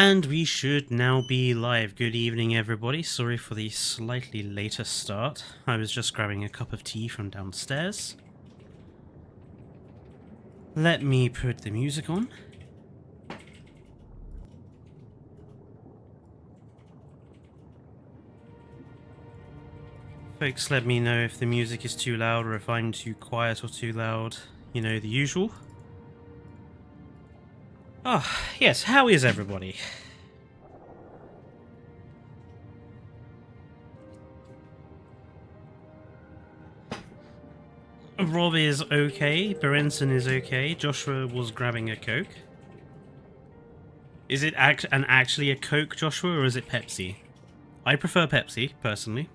And we should now be live. Good evening, everybody. Sorry for the slightly later start. I was just grabbing a cup of tea from downstairs. Let me put the music on. Folks, let me know if the music is too loud or if I'm too quiet or too loud. You know, the usual. Ah, yes, how is everybody? Rob is okay, Berenson is okay, Joshua was grabbing a Coke. Is it actually a Coke, Joshua, or is it Pepsi? I prefer Pepsi, personally.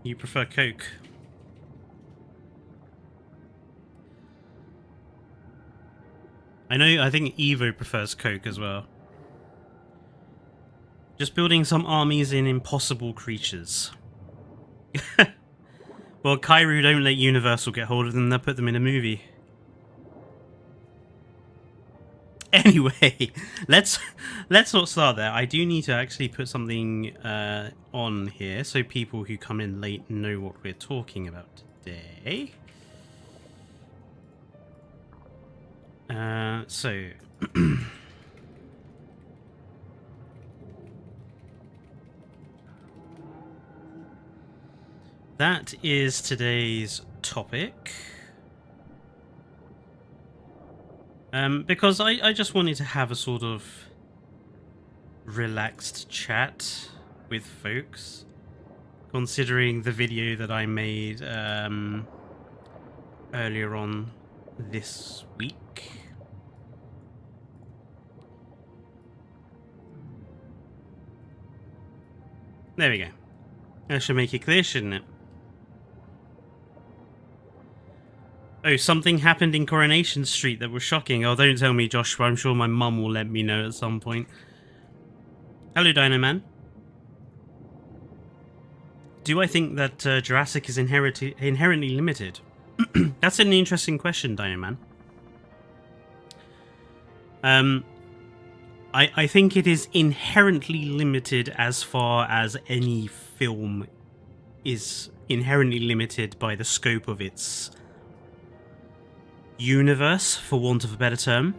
You prefer Coke? I think Evo prefers Coke as well. Just building some armies in impossible creatures. Well, Kairu don't let Universal get hold of them, they'll put them in a movie. Anyway, let's not start there. I do need to actually put something on here so people who come in late know what we're talking about today. So that is today's topic. Because I just wanted to have a sort of relaxed chat with folks, considering the video that I made earlier on this week. There we go. That should make it clear, shouldn't it? Oh, something happened in Coronation Street that was shocking. Oh, don't tell me, Joshua. I'm sure my mum will let me know at some point. Hello, Dino Man. Do I think that Jurassic is inherently limited? That's an interesting question, Dino Man. I think it is inherently limited as far as any film is inherently limited by the scope of its universe, for want of a better term.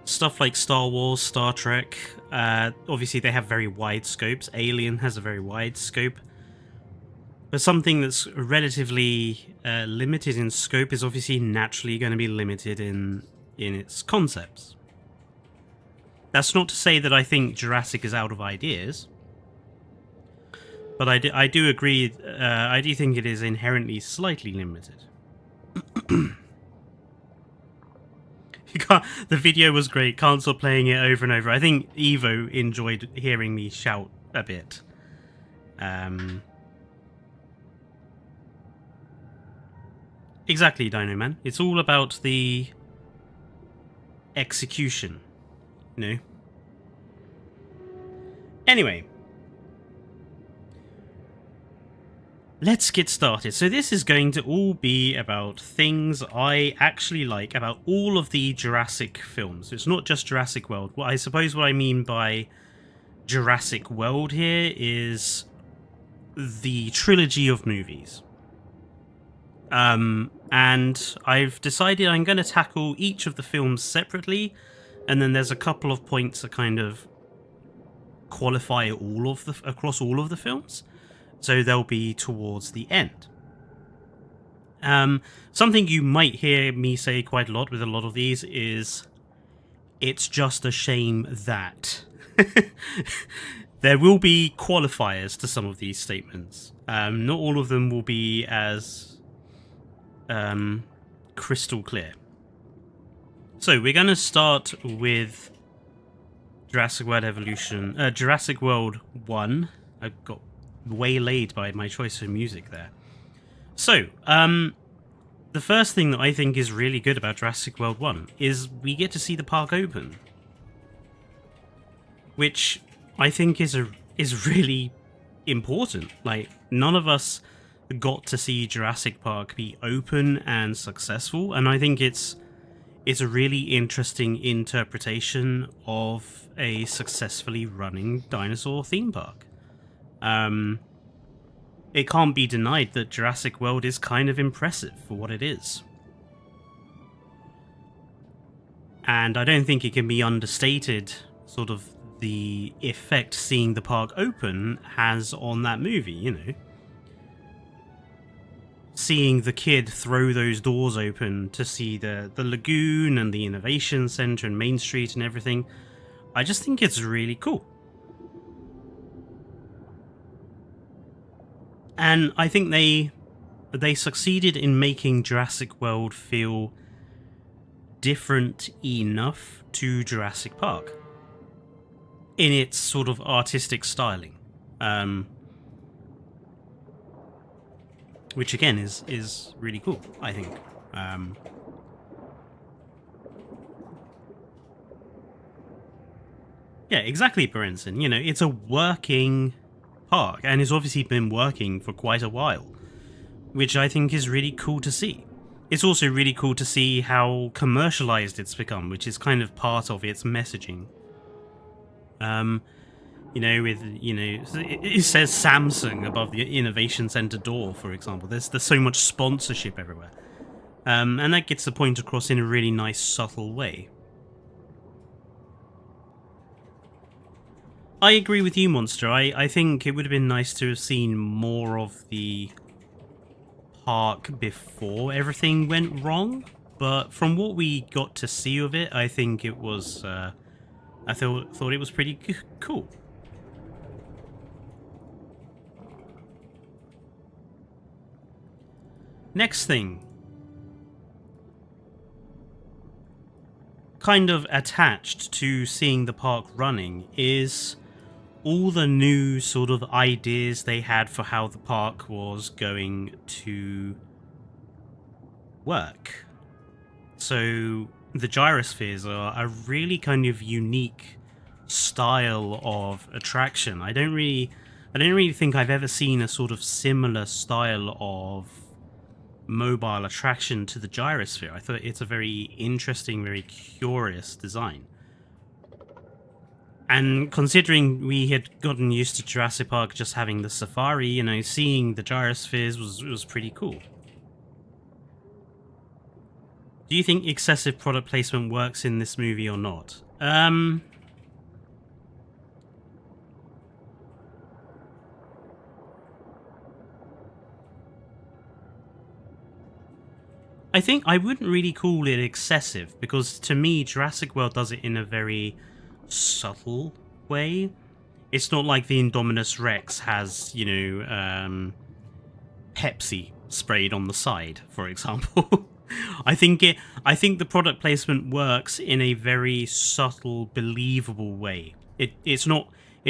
Stuff like Star Wars, Star Trek, obviously they have very wide scopes. Alien has a very wide scope. But something that's relatively limited in scope is obviously naturally going to be limited in its concepts. That's not to say that I think Jurassic is out of ideas. But I do agree, I do think it is inherently slightly limited. The video was great, can't stop playing it over and over. I think Evo enjoyed hearing me shout a bit. Exactly, Dino Man. It's all about the execution, you know? Anyway. Let's get started. So this is going to all be about things I actually like about all of the Jurassic films. It's not just Jurassic World. I suppose what I mean by Jurassic World here is the trilogy of movies. And I've decided I'm going to tackle each of the films separately, and then there's a couple of points that kind of qualify across all of the films. So they'll be towards the end. Something you might hear me say quite a lot with a lot of these is, it's just a shame that. There will be qualifiers to some of these statements. Not all of them will be as crystal clear. So we're going to start with Jurassic World Evolution. Jurassic World 1. I got waylaid by my choice of music there. So, the first thing that I think is really good about Jurassic World 1 is we get to see the park open. Which I think is really important. Like, none of us got to see Jurassic Park be open and successful, and I think it's a really interesting interpretation of a successfully running dinosaur theme park. It can't be denied that Jurassic World is kind of impressive for what it is. And I don't think it can be understated, sort of, the effect seeing the park open has on that movie, you know. Seeing the kid throw those doors open to see the lagoon and the innovation center and Main Street and everything, I just think it's really cool. And I think they succeeded in making Jurassic World feel different enough to Jurassic Park in its sort of artistic styling, which again is really cool, I think. Yeah, exactly, Berenson. You know, it's a working park, and it's obviously been working for quite a while, which I think is really cool to see. It's also really cool to see how commercialized it's become, which is kind of part of its messaging. You know, with, you know, it says Samsung above the Innovation Center door, for example. There's so much sponsorship everywhere. And that gets the point across in a really nice, subtle way. I agree with you, Monster. I think it would have been nice to have seen more of the park before everything went wrong, but from what we got to see of it, I think it was, I thought it was pretty cool. Next thing, kind of attached to seeing the park running, is all the new sort of ideas they had for how the park was going to work. So the gyrospheres are a really kind of unique style of attraction. I don't really think I've ever seen a sort of similar style of mobile attraction to the gyrosphere. I thought it's a very interesting, very curious design. And considering we had gotten used to Jurassic Park just having the safari, you know, seeing the gyrospheres was pretty cool. Do you think excessive product placement works in this movie or not? I think I wouldn't really call it excessive, because to me, Jurassic World does it in a very subtle way. It's not like the Indominus Rex has, you know, Pepsi sprayed on the side, for example. I think the product placement works in a very subtle, believable way. It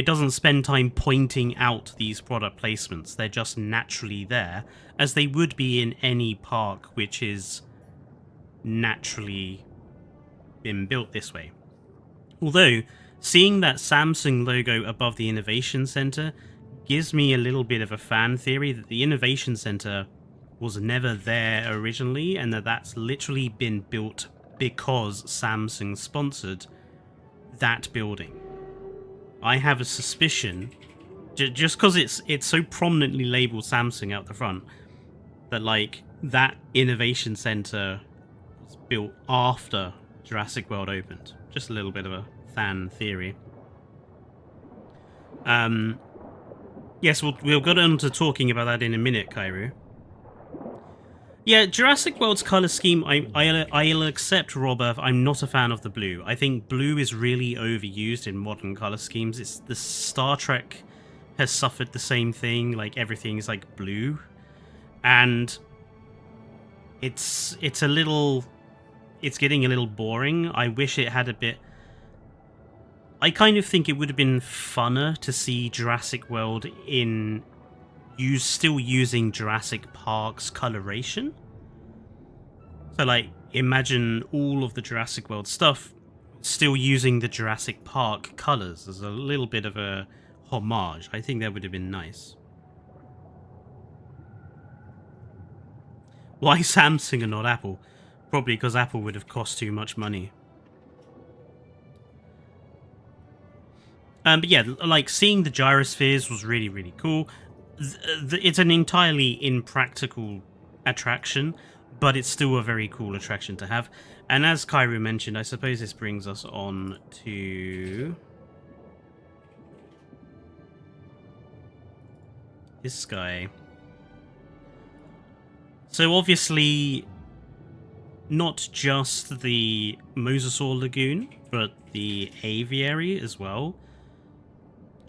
doesn't spend time pointing out these product placements. They're just naturally there, as they would be in any park which is naturally been built this way. Although, seeing that Samsung logo above the Innovation Center gives me a little bit of a fan theory that the Innovation Center was never there originally, and that's literally been built because Samsung sponsored that building. I have a suspicion, just because it's so prominently labeled Samsung out the front, that like that Innovation Center was built after Jurassic World opened. Just a little bit of a fan theory. Yes, we'll get on to talking about that in a minute, Kairu. Yeah, Jurassic World's color scheme, I'll accept, Robert. I'm not a fan of the blue. I think blue is really overused in modern color schemes. It's the Star Trek has suffered the same thing. Like everything is like blue, and it's getting a little boring. I wish it had a bit. I kind of think it would have been funner to see Jurassic World still using Jurassic Park's coloration. So like, imagine all of the Jurassic World stuff still using the Jurassic Park colors as a little bit of a homage. I think that would have been nice. Why Samsung and not Apple? Probably because Apple would have cost too much money. But yeah, like seeing the gyrospheres was really, really cool. It's an entirely impractical attraction, but it's still a very cool attraction to have. And as Kairu mentioned, I suppose this brings us on to this guy. So obviously, not just the Mosasaur Lagoon, but the aviary as well.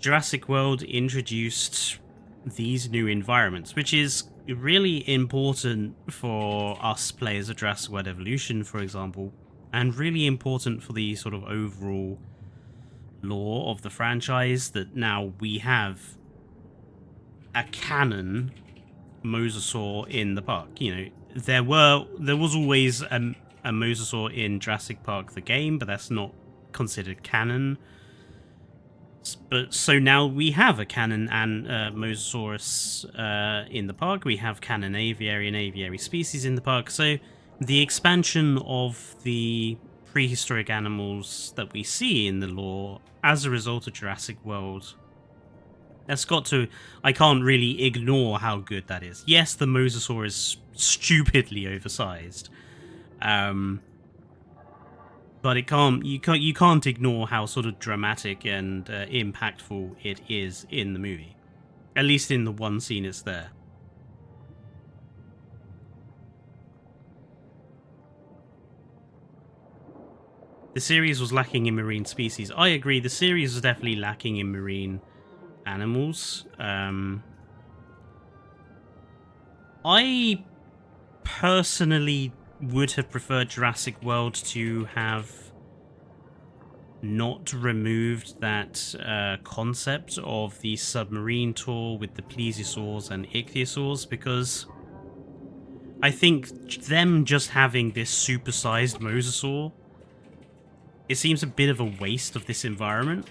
Jurassic World introduced these new environments, which is really important for us players of Jurassic World Evolution, for example, and really important for the sort of overall lore of the franchise, that now we have a canon Mosasaur in the park. You know, there was always a Mosasaur in Jurassic Park the game, but that's not considered canon. But so now we have a canon and Mosasaurus in the park. We have canon aviary and aviary species in the park. So the expansion of the prehistoric animals that we see in the lore as a result of Jurassic World, that's got to... I can't really ignore how good that is. Yes, the Mosasaur is stupidly oversized. But you can't ignore how sort of dramatic and impactful it is in the movie. At least in the one scene it's there. The series was lacking in marine species. I agree, the series was definitely lacking in marine animals. I personally would have preferred Jurassic World to have not removed that concept of the submarine tour with the plesiosaurs and ichthyosaurs, because I think them just having this supersized mosasaur, it seems a bit of a waste of this environment.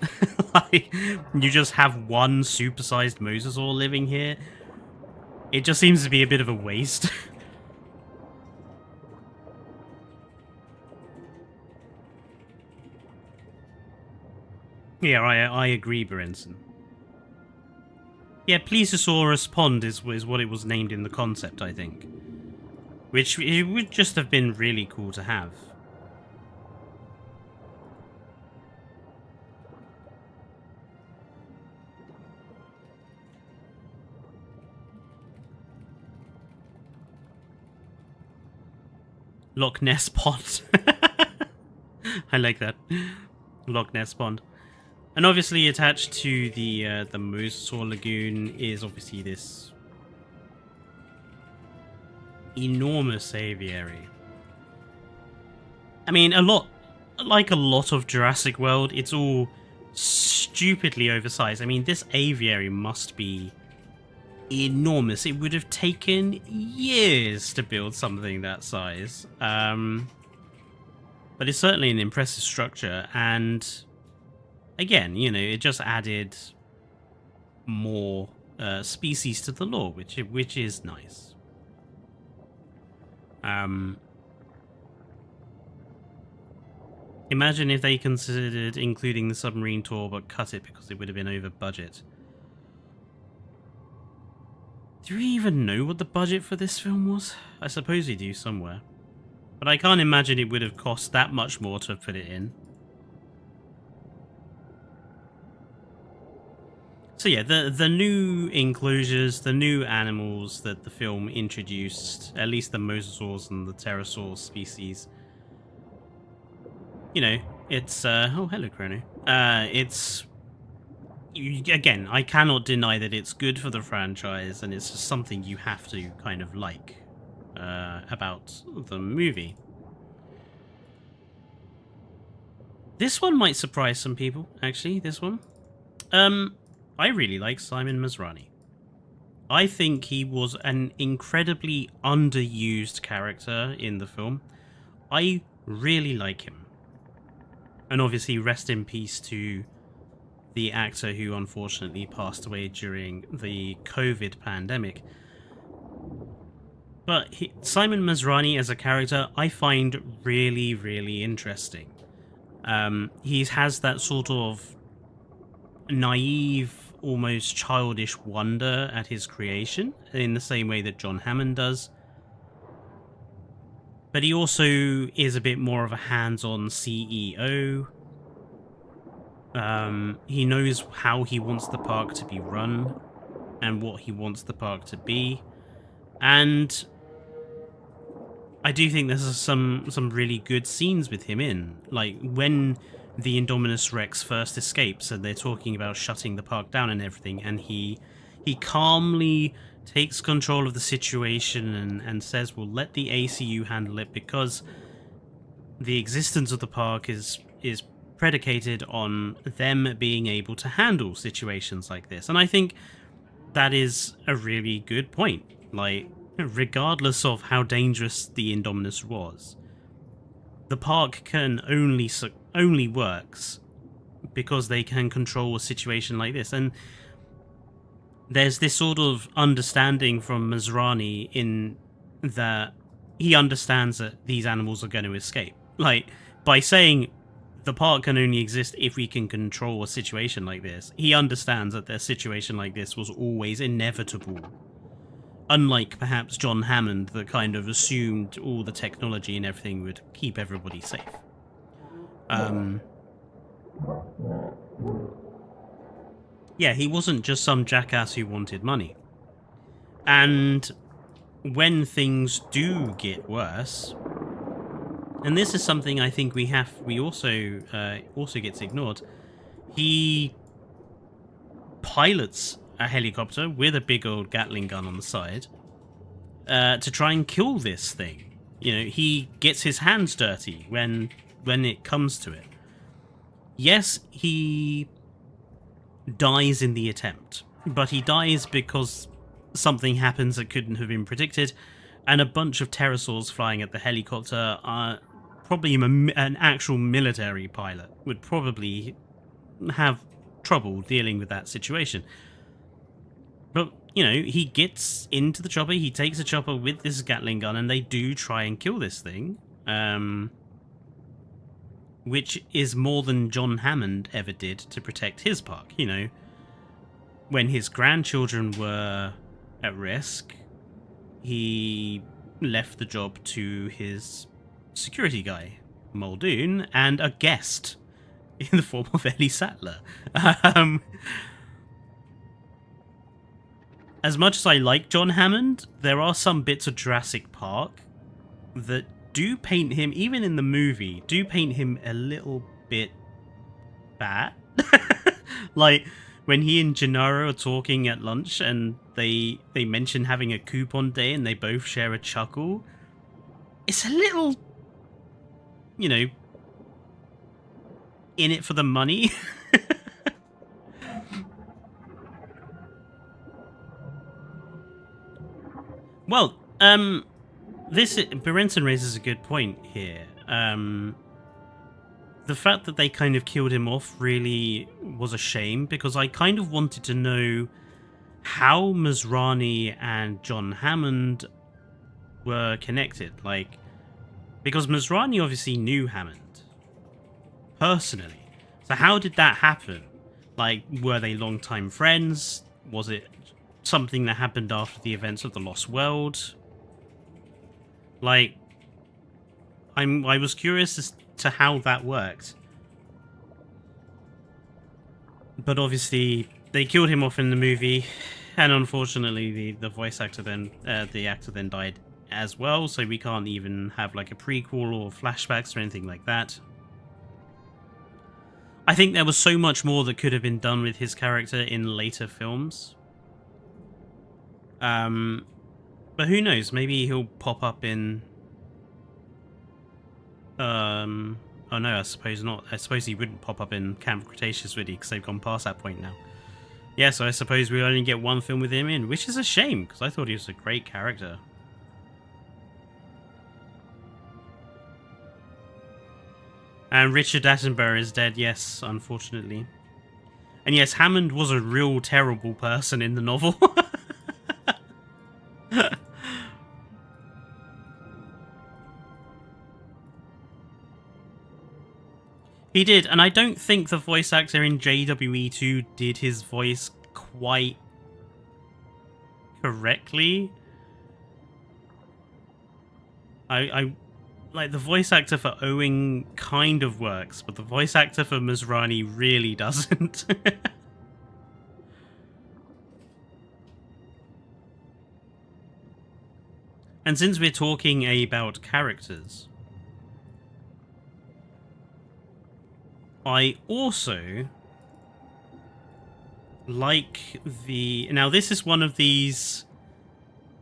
Like, you just have one supersized mosasaur living here. It just seems to be a bit of a waste. Yeah, I agree, Berenson. Yeah, Plesiosaurus Pond is what it was named in the concept, I think. Which it would just have been really cool to have. Loch Ness Pond. I like that. Loch Ness Pond. And obviously attached to the Mosasaur Lagoon is obviously this enormous aviary. I mean, like a lot of Jurassic World, it's all stupidly oversized. I mean, this aviary must be enormous. It would have taken years to build something that size. But it's certainly an impressive structure, and again, you know, it just added more species to the lore, which is nice. Imagine if they considered including the submarine tour but cut it because it would have been over budget. Do we even know what the budget for this film was? I suppose we do somewhere. But I can't imagine it would have cost that much more to put it in. So yeah, the new enclosures, the new animals that the film introduced, at least the mosasaurs and the pterosaur species, you know, it's oh, hello, Chrono. It's, again, I cannot deny that it's good for the franchise, and it's just something you have to kind of like about the movie. This one might surprise some people, actually, this one. I really like Simon Masrani. I think he was an incredibly underused character in the film. I really like him. And obviously, rest in peace to the actor who unfortunately passed away during the COVID pandemic. But Simon Masrani as a character, I find really, really interesting. He has that sort of naive, almost childish wonder at his creation, in the same way that John Hammond does. But he also is a bit more of a hands-on CEO. He knows how he wants the park to be run and what he wants the park to be. And I do think there's some really good scenes with him in. Like, when the Indominus Rex first escapes and they're talking about shutting the park down and everything, and he calmly takes control of the situation and says, well, let the ACU handle it, because the existence of the park is predicated on them being able to handle situations like this. And I think that is a really good point. Like, regardless of how dangerous the Indominus was, the park can only works because they can control a situation like this. And there's this sort of understanding from Masrani in that he understands that these animals are going to escape. Like, by saying the park can only exist if we can control a situation like this, he understands that a situation like this was always inevitable. Unlike perhaps John Hammond, that kind of assumed all the technology and everything would keep everybody safe. Yeah, he wasn't just some jackass who wanted money. And when things do get worse, and this is something I think we also gets ignored, he pilots a helicopter with a big old Gatling gun on the side to try and kill this thing. You know, he gets his hands dirty when it comes to it. Yes, he dies in the attempt, but he dies because something happens that couldn't have been predicted, and a bunch of pterosaurs flying at the helicopter are probably an actual military pilot would probably have trouble dealing with that situation. But, you know, he gets into the chopper, he takes a chopper with this Gatling gun, and they do try and kill this thing. Which is more than John Hammond ever did to protect his park. You know, when his grandchildren were at risk, he left the job to his security guy, Muldoon, and a guest in the form of Ellie Sattler. As much as I like John Hammond, there are some bits of Jurassic Park that do paint him, even in the movie, do paint him a little bit bad. Like, when he and Gennaro are talking at lunch and they mention having a coupon day and they both share a chuckle. It's a little, you know, in it for the money. Well, Berenson raises a good point here. The fact that they kind of killed him off really was a shame, because I kind of wanted to know how Masrani and John Hammond were connected. Like, because Masrani obviously knew Hammond personally. So how did that happen? Like, were they longtime friends? Was it something that happened after the events of the Lost World? Like, I was curious as to how that worked. But obviously, they killed him off in the movie, and unfortunately, the voice actor then, the actor then died as well, so we can't even have like a prequel or flashbacks or anything like that. I think there was so much more that could have been done with his character in later films. But who knows? Maybe he'll pop up in... oh no, I suppose not. I suppose he wouldn't pop up in Camp Cretaceous, would he? Because they've gone past that point now. Yeah, so I suppose we only get one film with him in, which is a shame, because I thought he was a great character. And Richard Attenborough is dead, yes, unfortunately. And yes, Hammond was a real terrible person in the novel. He did, and I don't think the voice actor in JWE2 did his voice quite correctly. I like the voice actor for Owen kind of works, but the voice actor for Masrani really doesn't. And since we're talking about characters, I also like the... Now, this is one of these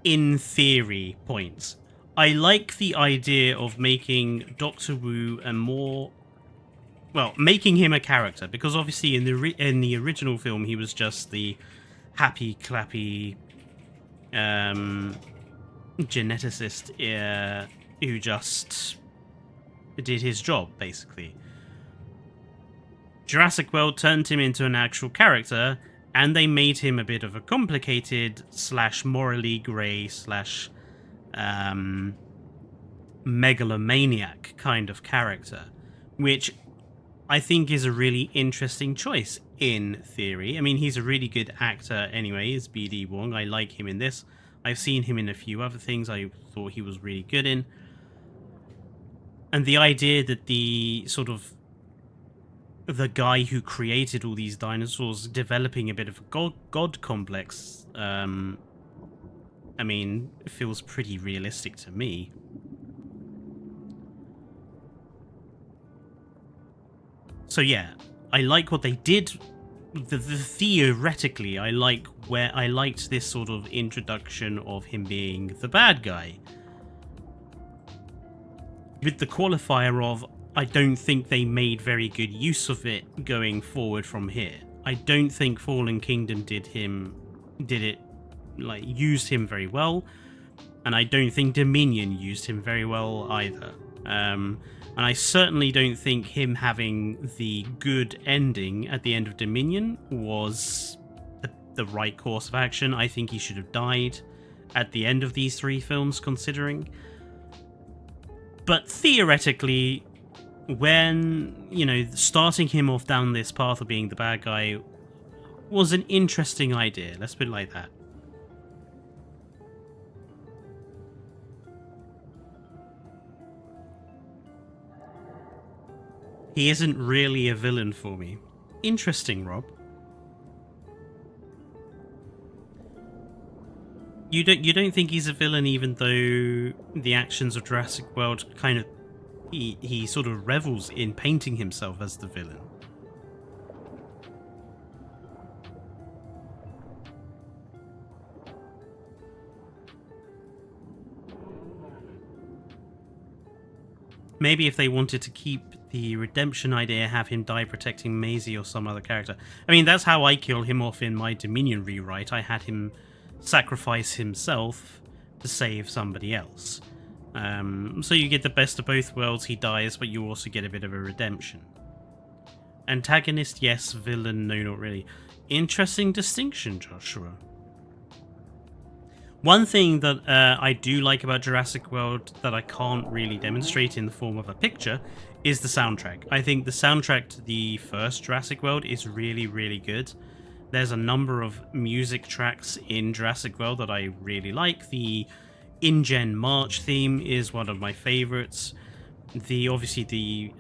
in theory points. I like the idea of making Doctor Wu a more... Well, making him a character, because obviously in the original film he was just the happy, clappy geneticist who just did his job, basically. Jurassic World turned him into an actual character, and they made him a bit of a complicated / morally grey / megalomaniac kind of character, which I think is a really interesting choice in theory. I mean, he's a really good actor anyway, is BD Wong. I like him in this. I've seen him in a few other things I thought he was really good in. And the idea that the sort of the guy who created all these dinosaurs developing a bit of a god complex, I mean, feels pretty realistic to me. So yeah, I like what they did. Theoretically, I liked this sort of introduction of him being the bad guy, with the qualifier of I don't think they made very good use of it going forward from here. I don't think Fallen Kingdom used him very well, and I don't think Dominion used him very well either. And I certainly don't think him having the good ending at the end of Dominion was the right course of action. I think he should have died at the end of these 3 films, considering. But theoretically, when, you know, starting him off down this path of being the bad guy was an interesting idea. Let's put it like that. He isn't really a villain for me. Interesting, Rob. You don't think he's a villain, even though the actions of Jurassic World kind of he sort of revels in painting himself as the villain. Maybe if they wanted to keep the redemption idea, have him die protecting Maisie or some other character. I mean, that's how I kill him off in my Dominion rewrite. I had him sacrifice himself to save somebody else. So you get the best of both worlds. He dies, but you also get a bit of a redemption. Antagonist, yes. Villain, no, not really. Interesting distinction, Joshua. One thing that I do like about Jurassic World that I can't really demonstrate in the form of a picture is the soundtrack. I think the soundtrack to the first Jurassic World is really, really good. There's a number of music tracks in Jurassic World that I really like. The InGen March theme is one of my favorites. Obviously the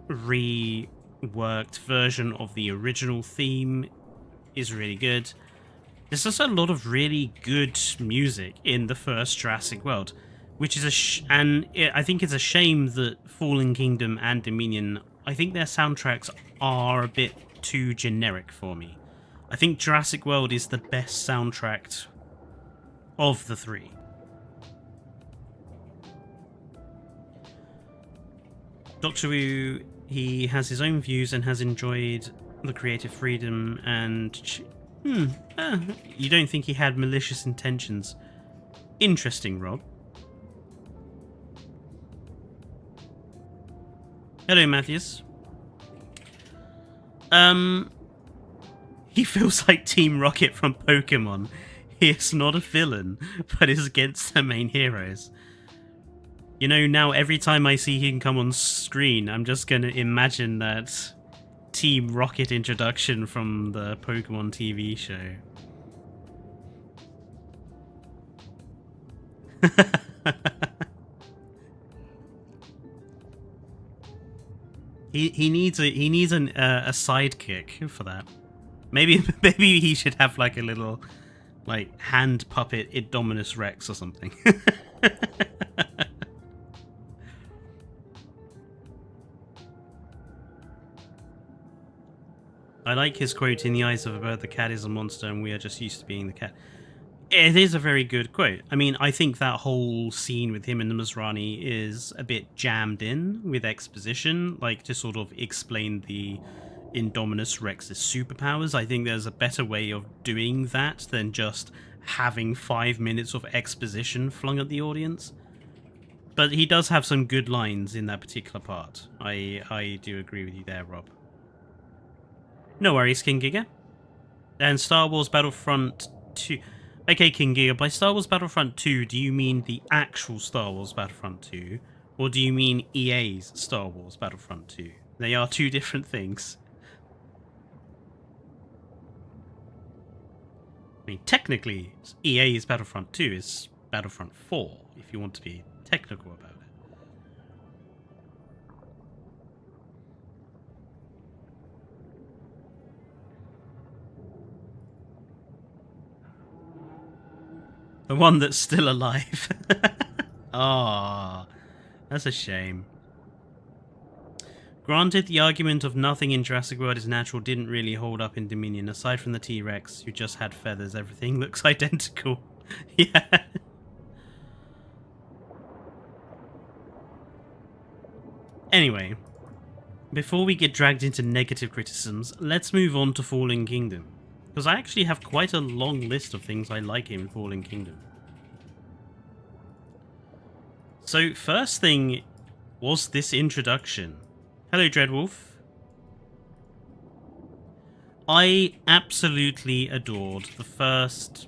reworked version of the original theme is really good. There's just a lot of really good music in the first Jurassic World, which is I think it's a shame that Fallen Kingdom and Dominion, I think their soundtracks are a bit too generic for me. I think Jurassic World is the best soundtrack of the 3. Doctor Wu, he has his own views and has enjoyed the creative freedom and... you don't think he had malicious intentions. Interesting, Rob. Hello, Matthias. He feels like Team Rocket from Pokemon. He is not a villain, but is against the main heroes. You know, now every time I see him come on screen, I'm just gonna imagine that Team Rocket introduction from the Pokemon TV show. he needs a sidekick for that. Maybe he should have like a little like hand puppet Indominus Rex or something. I like his quote, "In the eyes of a bird, the cat is a monster and we are just used to being the cat." It is a very good quote. I mean, I think that whole scene with him and the Masrani is a bit jammed in with exposition, like to sort of explain the Indominus Rex's superpowers. I think there's a better way of doing that than just having 5 minutes of exposition flung at the audience. But he does have some good lines in that particular part. I do agree with you there, Rob. No worries, King Giga. And Star Wars Battlefront 2... Okay, King Giga, by Star Wars Battlefront 2, do you mean the actual Star Wars Battlefront 2? Or do you mean EA's Star Wars Battlefront 2? They are two different things. I mean, technically, EA's Battlefront 2 is Battlefront 4, if you want to be technical about it. The one that's still alive. Ah, that's a shame. Granted, the argument of nothing in Jurassic World is natural didn't really hold up in Dominion. Aside from the T-Rex, who just had feathers, everything looks identical. Yeah. Anyway, before we get dragged into negative criticisms, let's move on to Fallen Kingdom. Because I actually have quite a long list of things I like in Fallen Kingdom. So, first thing was this introduction. Hello, Dreadwolf. I absolutely adored the first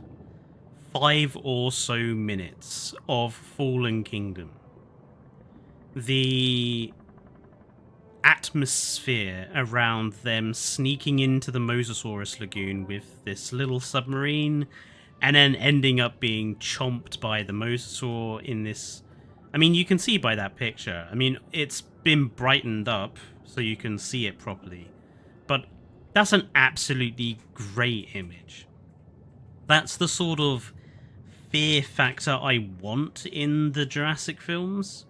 5 or so minutes of Fallen Kingdom. The atmosphere around them sneaking into the Mosasaurus Lagoon with this little submarine and then ending up being chomped by the Mosasaur in this... I mean, you can see by that picture. I mean, it's been brightened up so you can see it properly. But that's an absolutely great image. That's the sort of fear factor I want in the Jurassic films.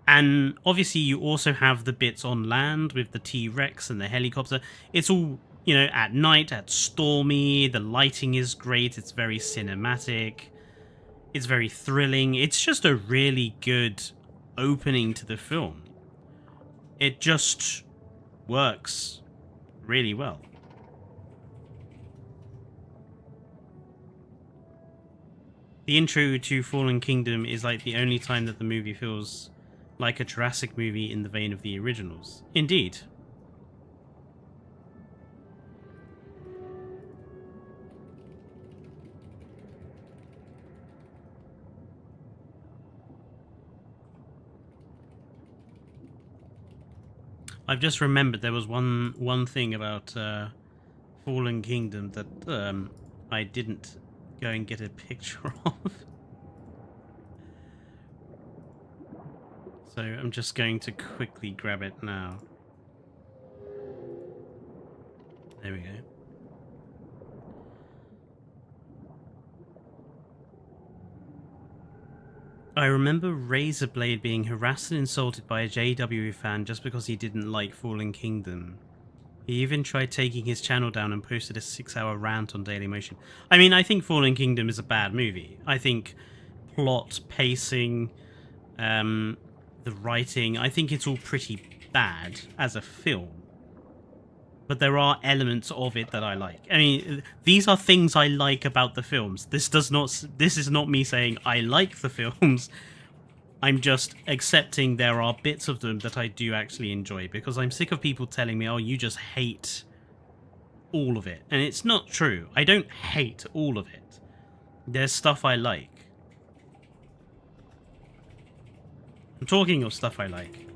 And obviously you also have the bits on land with the T-Rex and the helicopter. It's all, you know, at night, at stormy, the lighting is great, it's very cinematic, it's very thrilling. It's just a really good opening to the film. It just works really well. The intro to Fallen Kingdom is like the only time that the movie feels like a Jurassic movie in the vein of the originals. Indeed. I've just remembered there was one thing about Fallen Kingdom that I didn't go and get a picture of. So I'm just going to quickly grab it now. There we go. I remember Razorblade being harassed and insulted by a JW fan just because he didn't like Fallen Kingdom. He even tried taking his channel down and posted a 6-hour rant on Dailymotion. I mean, I think Fallen Kingdom is a bad movie. I think plot, pacing, the writing, I think it's all pretty bad as a film. But there are elements of it that I like. I mean, these are things I like about the films. This is not me saying I like the films. I'm just accepting there are bits of them that I do actually enjoy, because I'm sick of people telling me, oh, you just hate all of it. And it's not true. I don't hate all of it. There's stuff I like. I'm talking of stuff I like.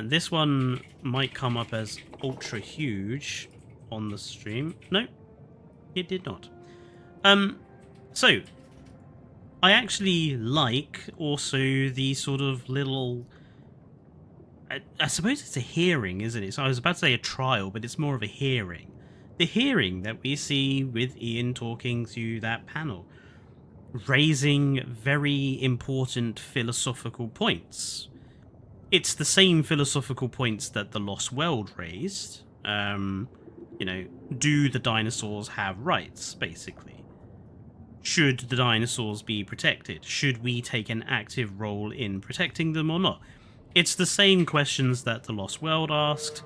This one might come up as ultra huge on the stream. No, it did not. So I actually like also the sort of little... I suppose it's a hearing, isn't it? So I was about to say a trial, but it's more of a hearing. The hearing that we see with Ian talking to that panel, raising very important philosophical points. It's the same philosophical points that the Lost World raised. You know, do the dinosaurs have rights, basically? Should the dinosaurs be protected? Should we take an active role in protecting them or not? It's the same questions that the Lost World asked,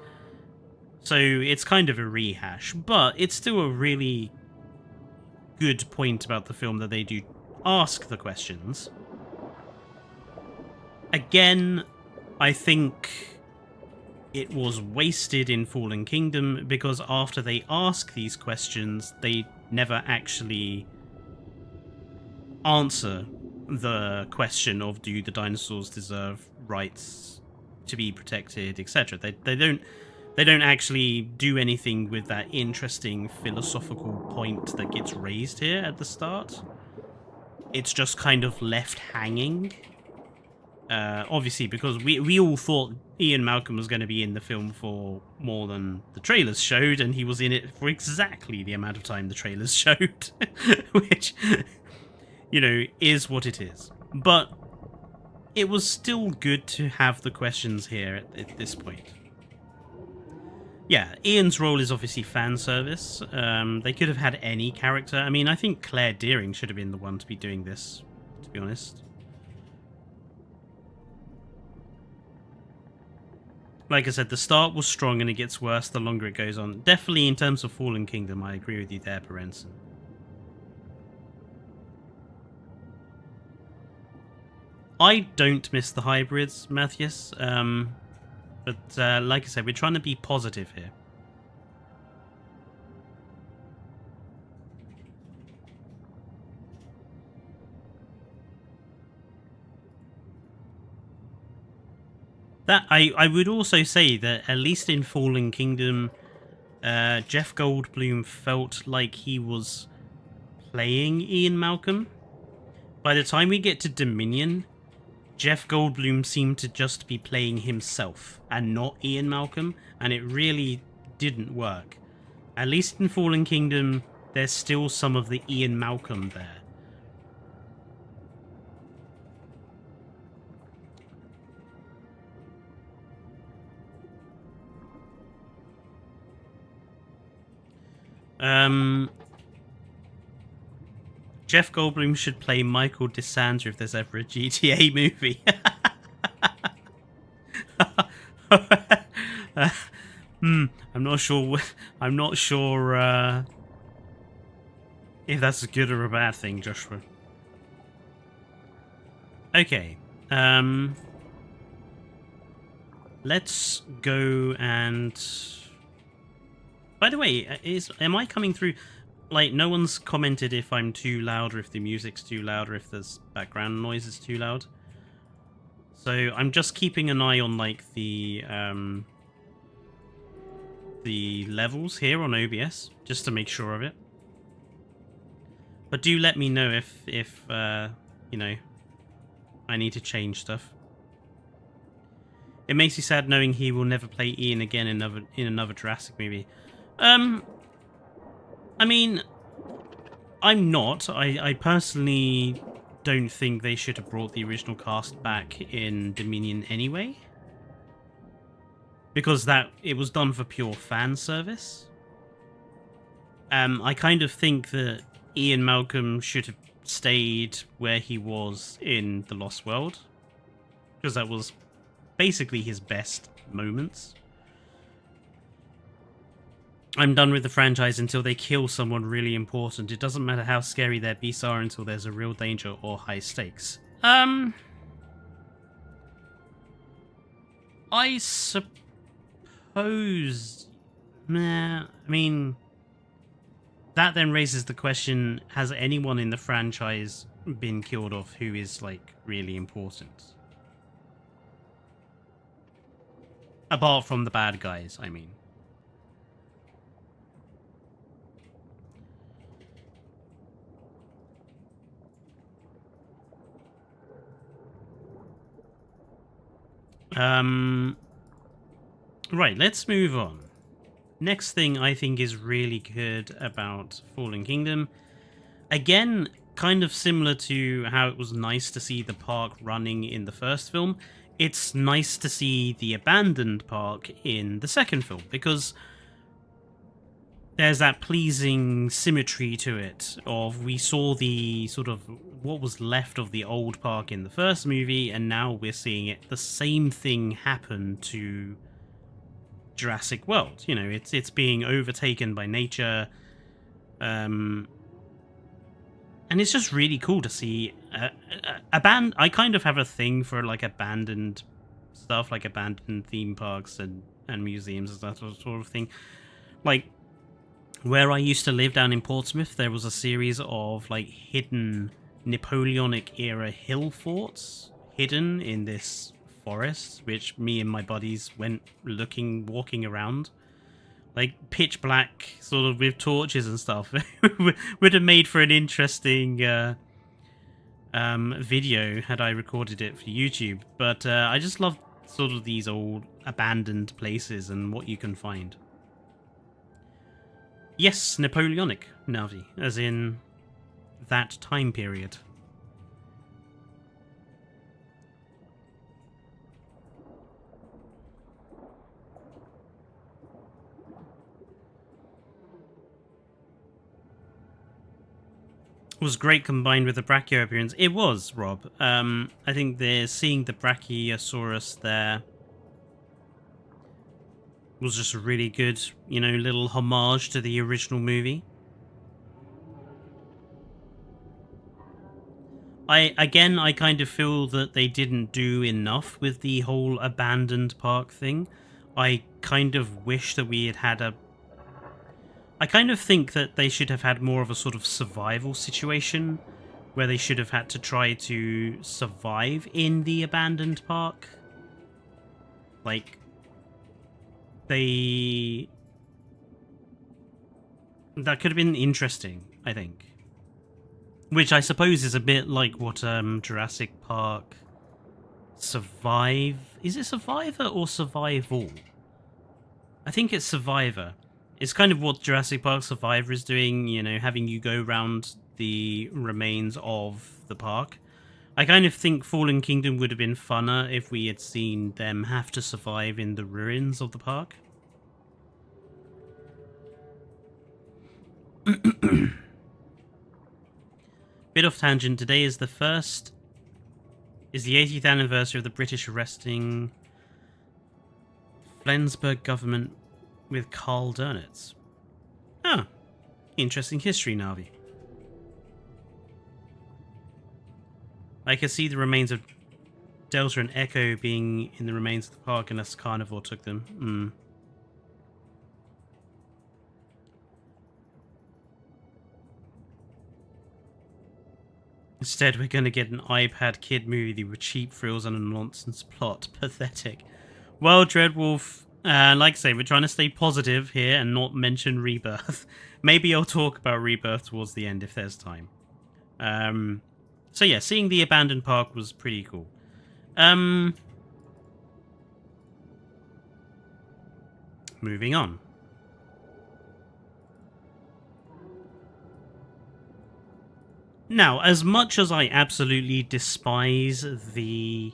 so it's kind of a rehash, but it's still a really good point about the film that they do ask the questions. Again, I think it was wasted in Fallen Kingdom because after they ask these questions, they never actually answer the question of do the dinosaurs deserve rights to be protected, etc. They don't actually do anything with that interesting philosophical point that gets raised here at the start. It's just kind of left hanging. Obviously, because we all thought Ian Malcolm was going to be in the film for more than the trailers showed, and he was in it for exactly the amount of time the trailers showed, which, you know, is what it is. But it was still good to have the questions here at this point. Yeah, Ian's role is obviously fan service. They could have had any character. I mean, I think Claire Dearing should have been the one to be doing this, to be honest. Like I said, the start was strong and it gets worse the longer it goes on. Definitely in terms of Fallen Kingdom, I agree with you there, Berenson. I don't miss the hybrids, Matthias. But like I said, we're trying to be positive here. That I would also say that at least in Fallen Kingdom, Jeff Goldblum felt like he was playing Ian Malcolm. By the time we get to Dominion, Jeff Goldblum seemed to just be playing himself and not Ian Malcolm, and it really didn't work. At least in Fallen Kingdom, there's still some of the Ian Malcolm there. Jeff Goldblum should play Michael DeSandra if there's ever a GTA movie. I'm not sure. I'm not sure if that's a good or a bad thing, Joshua. Okay. Let's go and. By the way, am I coming through? Like, no one's commented if I'm too loud or if the music's too loud or if there's background noise is too loud. So I'm just keeping an eye on like the levels here on OBS just to make sure of it. But do let me know if you know, I need to change stuff. It makes me sad knowing he will never play Ian again in another Jurassic movie. I mean, I'm not. I personally don't think they should have brought the original cast back in Dominion anyway. Because it was done for pure fan service. I kind of think that Ian Malcolm should have stayed where he was in The Lost World. Because that was basically his best moments. I'm done with the franchise until they kill someone really important. It doesn't matter how scary their beasts are until there's a real danger or high stakes. I suppose... Nah, I mean... That then raises the question, has anyone in the franchise been killed off who is like really important. Apart from the bad guys, I mean. Right, let's move on. Next thing I think is really good about Fallen Kingdom. Again, kind of similar to how it was nice to see the park running in the first film, it's nice to see the abandoned park in the second film, because there's that pleasing symmetry to it of we saw the sort of what was left of the old park in the first movie, and now we're seeing it the same thing happen to Jurassic World. You know, it's being overtaken by nature, and it's just really cool to see I kind of have a thing for like abandoned stuff, like abandoned theme parks and museums and that sort of thing. Like where I used to live down in Portsmouth, there was a series of like hidden Napoleonic era hill forts hidden in this forest, which me and my buddies went walking around. Like pitch black, sort of with torches and stuff. Would have made for an interesting video had I recorded it for YouTube. But I just love sort of these old abandoned places and what you can find. Yes, Napoleonic, Navi, as in that time period. Was great combined with the Brachio appearance. It was, Rob. I think seeing the Brachiosaurus there was just a really good, you know, little homage to the original movie. I kind of feel that they didn't do enough with the whole abandoned park thing. I kind of wish that we had had I kind of think that they should have had more of a sort of survival situation where they should have had to try to survive in the abandoned park. Like, that could have been interesting, I think. Which I suppose is a bit like what Jurassic Park Survive... Is it Survivor or Survival? I think it's Survivor. It's kind of what Jurassic Park Survivor is doing, you know, having you go around the remains of the park. I kind of think Fallen Kingdom would have been funner if we had seen them have to survive in the ruins of the park. Bit off tangent, today is the 80th anniversary of the British arresting Flensburg government with Karl Dönitz. Ah, interesting history, Navi. I can see the remains of Delta and Echo being in the remains of the park unless Carnivore took them. Instead, we're going to get an iPad kid movie with cheap thrills and a nonsense plot. Pathetic. Well, Dreadwolf, like I say, we're trying to stay positive here and not mention Rebirth. Maybe I'll talk about Rebirth towards the end if there's time. So yeah, seeing the abandoned park was pretty cool. Moving on. Now, as much as I absolutely despise the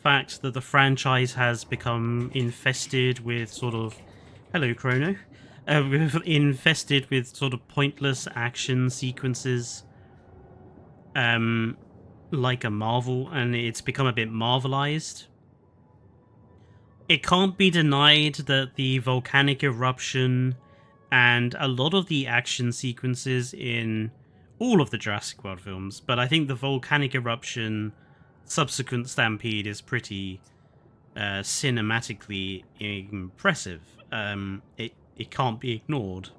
fact that the franchise has become infested with sort of... Hello, Chrono. Infested with sort of pointless action sequences, like a Marvel, and it's become a bit Marvelized. It can't be denied that the volcanic eruption and a lot of the action sequences in all of the Jurassic World films, but I think the volcanic eruption subsequent stampede is pretty cinematically impressive. It can't be ignored.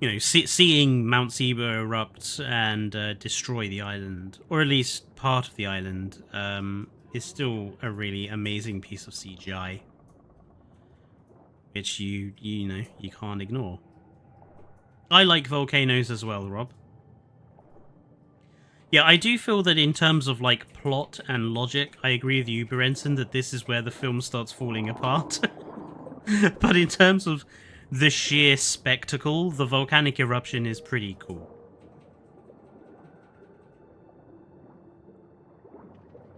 you know, seeing Mount Zeba erupt and destroy the island, or at least part of the island, is still a really amazing piece of CGI, which you know you can't ignore. I like volcanoes as well, Rob. Yeah, I do feel that in terms of like plot and logic, I agree with you, Berenson, that this is where the film starts falling apart. But in terms of the sheer spectacle, the volcanic eruption is pretty cool.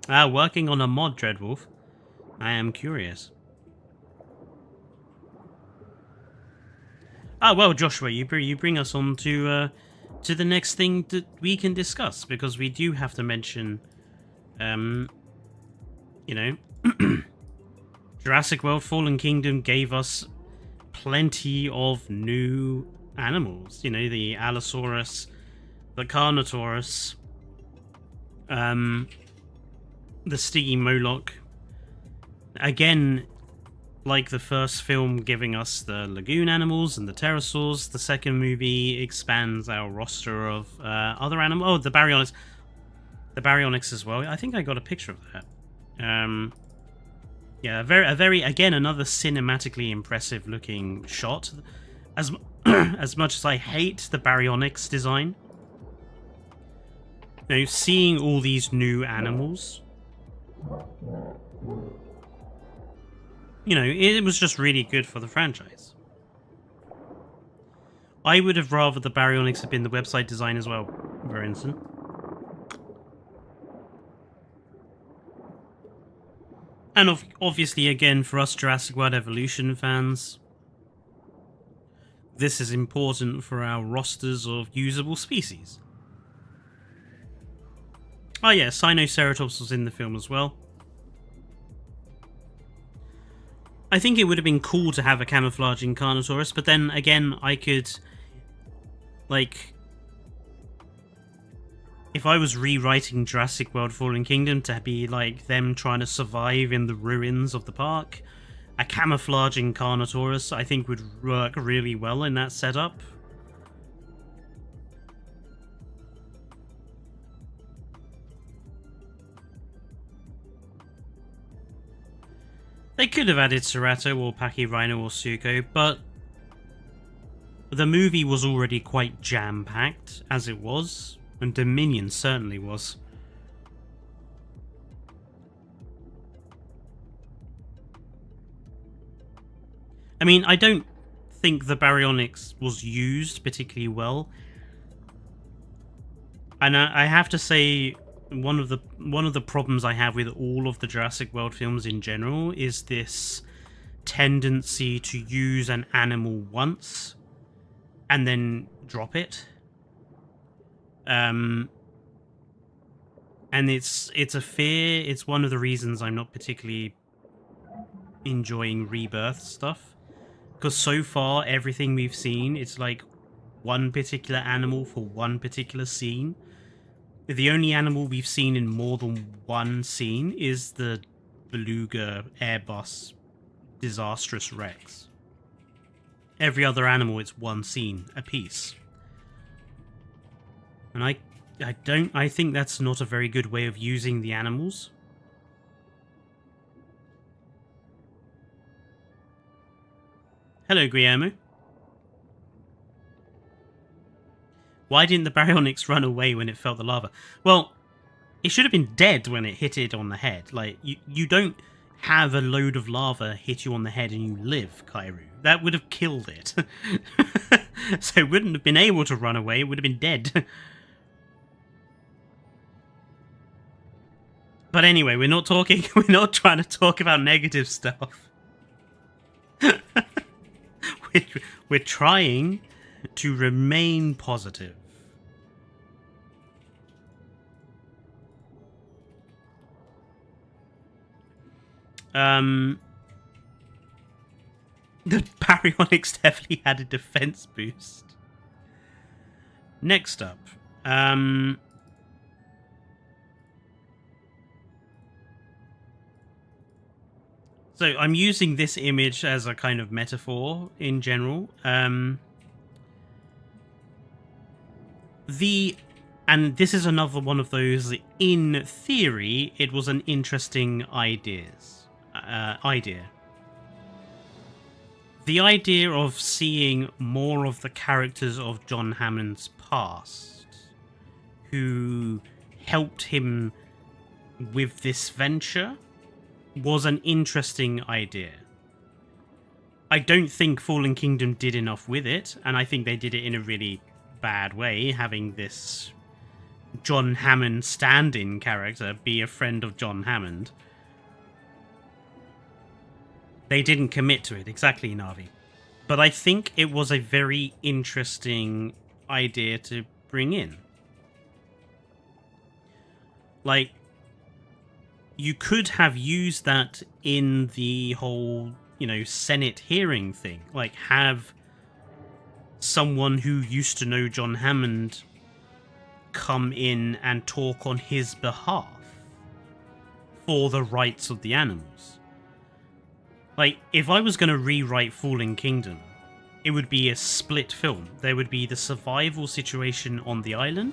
Working on a mod, Dreadwolf. I am curious. Well, Joshua, you bring us on to the next thing that we can discuss, because we do have to mention, you know, Jurassic World Fallen Kingdom gave us plenty of new animals. You know, the Allosaurus, the Carnotaurus, the Sticky Moloch. Again, like the first film giving us the lagoon animals and the pterosaurs, the second movie expands our roster of other animals. Oh, the baryonyx. The baryonyx as well. I think I got a picture of that. Yeah, a very again, another cinematically impressive looking shot. As as much as I hate the baryonyx design, you know, seeing all these new animals, you know, it was just really good for the franchise. I would have rather the baryonyx have been the website design as well, for instance. And obviously, again, for us Jurassic World Evolution fans, this is important for our rosters of usable species. Oh yeah, Sinoceratops was in the film as well. I think it would have been cool to have a camouflaging Carnotaurus, but then again, I could, like, if I was rewriting Jurassic World Fallen Kingdom to be like them trying to survive in the ruins of the park, a camouflaging Carnotaurus I think would work really well in that setup. They could have added Cerato or Pachyrhino or Suko, but the movie was already quite jam-packed as it was, and Dominion certainly was. I mean, I don't think the baryonyx was used particularly well, and I have to say, one of the problems I have with all of the Jurassic World films in general is this tendency to use an animal once and then drop it. And it's a fear. It's one of the reasons I'm not particularly enjoying Rebirth stuff, because so far everything we've seen, it's like one particular animal for one particular scene. The only animal we've seen in more than one scene is the Beluga Airbus Disastrous Rex. Every other animal, it's one scene a piece. And I think that's not a very good way of using the animals. Hello, Guillermo. Why didn't the baryonyx run away when it felt the lava? Well, it should have been dead when it hit it on the head. Like, you don't have a load of lava hit you on the head and you live, Kairu. That would have killed it. So it wouldn't have been able to run away, it would have been dead. But anyway, we're not trying to talk about negative stuff. We're trying to remain positive. The baryonyx definitely had a defense boost. Next up, so I'm using this image as a kind of metaphor in general. And this is another one of those, in theory, it was an interesting idea. The idea of seeing more of the characters of John Hammond's past, who helped him with this venture, was an interesting idea. I don't think Fallen Kingdom did enough with it, and I think they did it in a really bad way, having this John Hammond stand-in character be a friend of John Hammond. They didn't commit to it, exactly, Navi. But I think it was a very interesting idea to bring in. Like, you could have used that in the whole, Senate hearing thing. Like, have someone who used to know John Hammond come in and talk on his behalf for the rights of the animals. Like, if I was going to rewrite Fallen Kingdom, it would be a split film. There would be the survival situation on the island,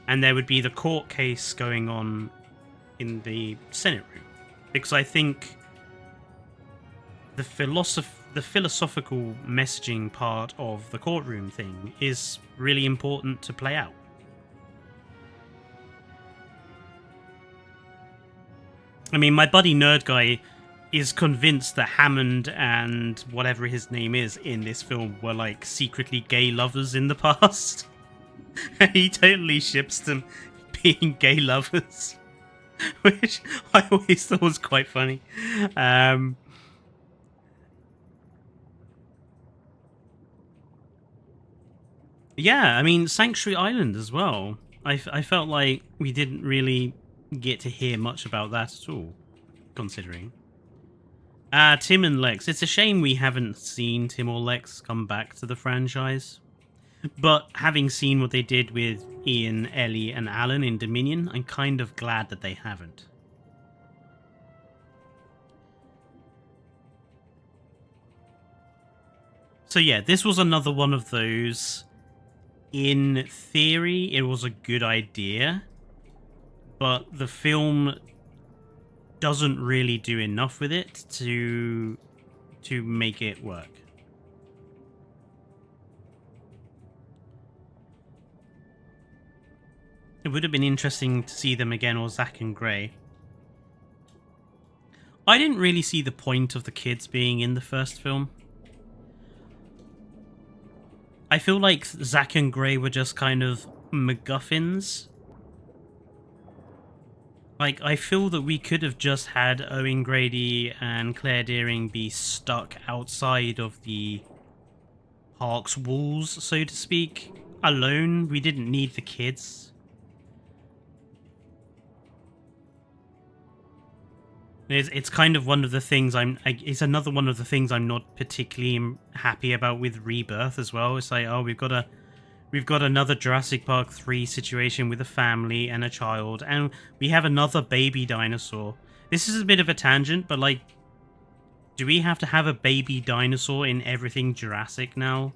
and there would be the court case going on in the Senate room. Because I think the philosophical messaging part of the courtroom thing is really important to play out. I mean, my buddy Nerd Guy is convinced that Hammond and whatever his name is in this film were like secretly gay lovers in the past. And he totally ships them being gay lovers, which I always thought was quite funny. Yeah, I mean, Sanctuary Island as well. I felt like we didn't really get to hear much about that at all, considering. Tim and Lex. It's a shame we haven't seen Tim or Lex come back to the franchise. But having seen what they did with Ian, Ellie, and Alan in Dominion, I'm kind of glad that they haven't. So yeah, this was another one of those. In theory, it was a good idea, but the film doesn't really do enough with it to make it work. It would have been interesting to see them again, or Zach and Gray. I didn't really see the point of the kids being in the first film. I feel like Zach and Gray were just kind of MacGuffins. Like, I feel that we could have just had Owen Grady and Claire Dearing be stuck outside of the park's walls, so to speak, alone. We didn't need the kids. It's kind of one of the things it's another one of the things I'm not particularly happy about with Rebirth as well. It's like, oh, we've got another Jurassic Park 3 situation with a family and a child, and we have another baby dinosaur. This is a bit of a tangent, but like, do we have to have a baby dinosaur in everything Jurassic now?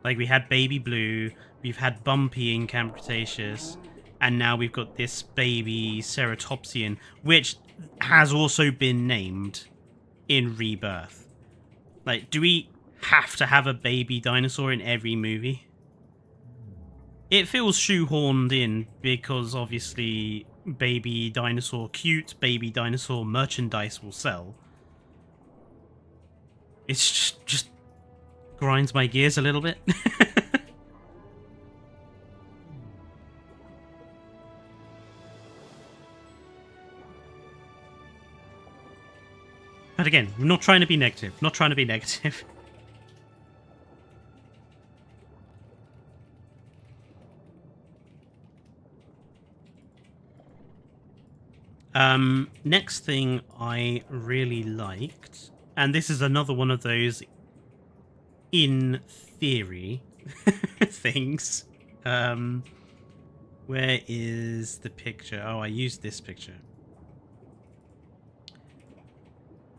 Like, we had Baby Blue, we've had Bumpy in Camp Cretaceous, and now we've got this baby Ceratopsian, which has also been named in Rebirth. Like, do we have to have a baby dinosaur in every movie? It feels shoehorned in because obviously baby dinosaur cute, baby dinosaur merchandise will sell. It's just grinds my gears a little bit. But again, I'm not trying to be negative. Not trying to be negative. Next thing I really liked, and this is another one of those in theory things. Where is the picture? Oh, I used this picture.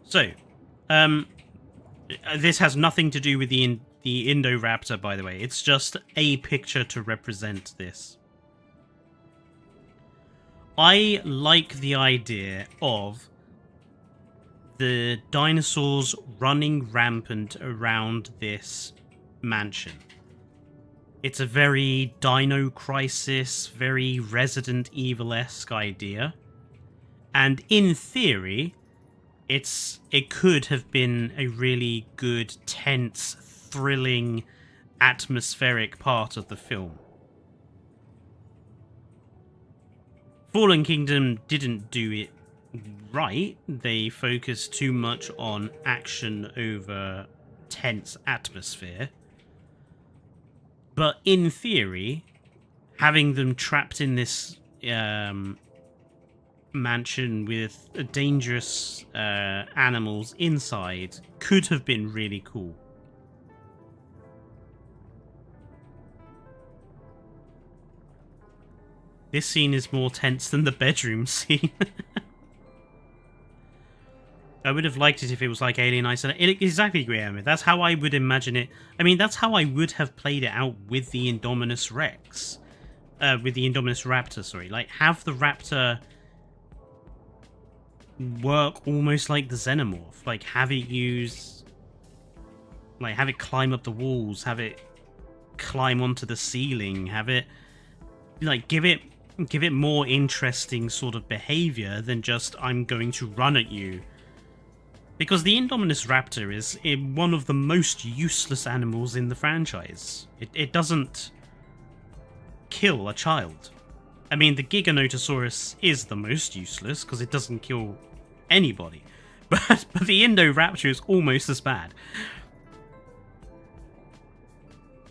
So, this has nothing to do with the the Indoraptor, by the way. It's just a picture to represent this. I like the idea of the dinosaurs running rampant around this mansion. It's a very Dino Crisis, very Resident Evil-esque idea. And in theory, it could have been a really good, tense, thrilling, atmospheric part of the film. Fallen Kingdom didn't do it right. They focused too much on action over tense atmosphere. But in theory, having them trapped in this mansion with dangerous animals inside could have been really cool. This scene is more tense than the bedroom scene. I would have liked it if it was like Alien Isolation. Exactly, Graham. That's how I would imagine it. I mean, that's how I would have played it out with the Indominus Rex. With the Indominus Raptor, sorry. Like, have the Raptor work almost like the Xenomorph. Like, have it use... Like, have it climb up the walls. Have it climb onto the ceiling. Have it... Like, give it more interesting sort of behavior than just, I'm going to run at you. Because the Indominus Raptor is one of the most useless animals in the franchise. It doesn't kill a child. I mean, the Giganotosaurus is the most useless because it doesn't kill anybody. But the Indoraptor is almost as bad.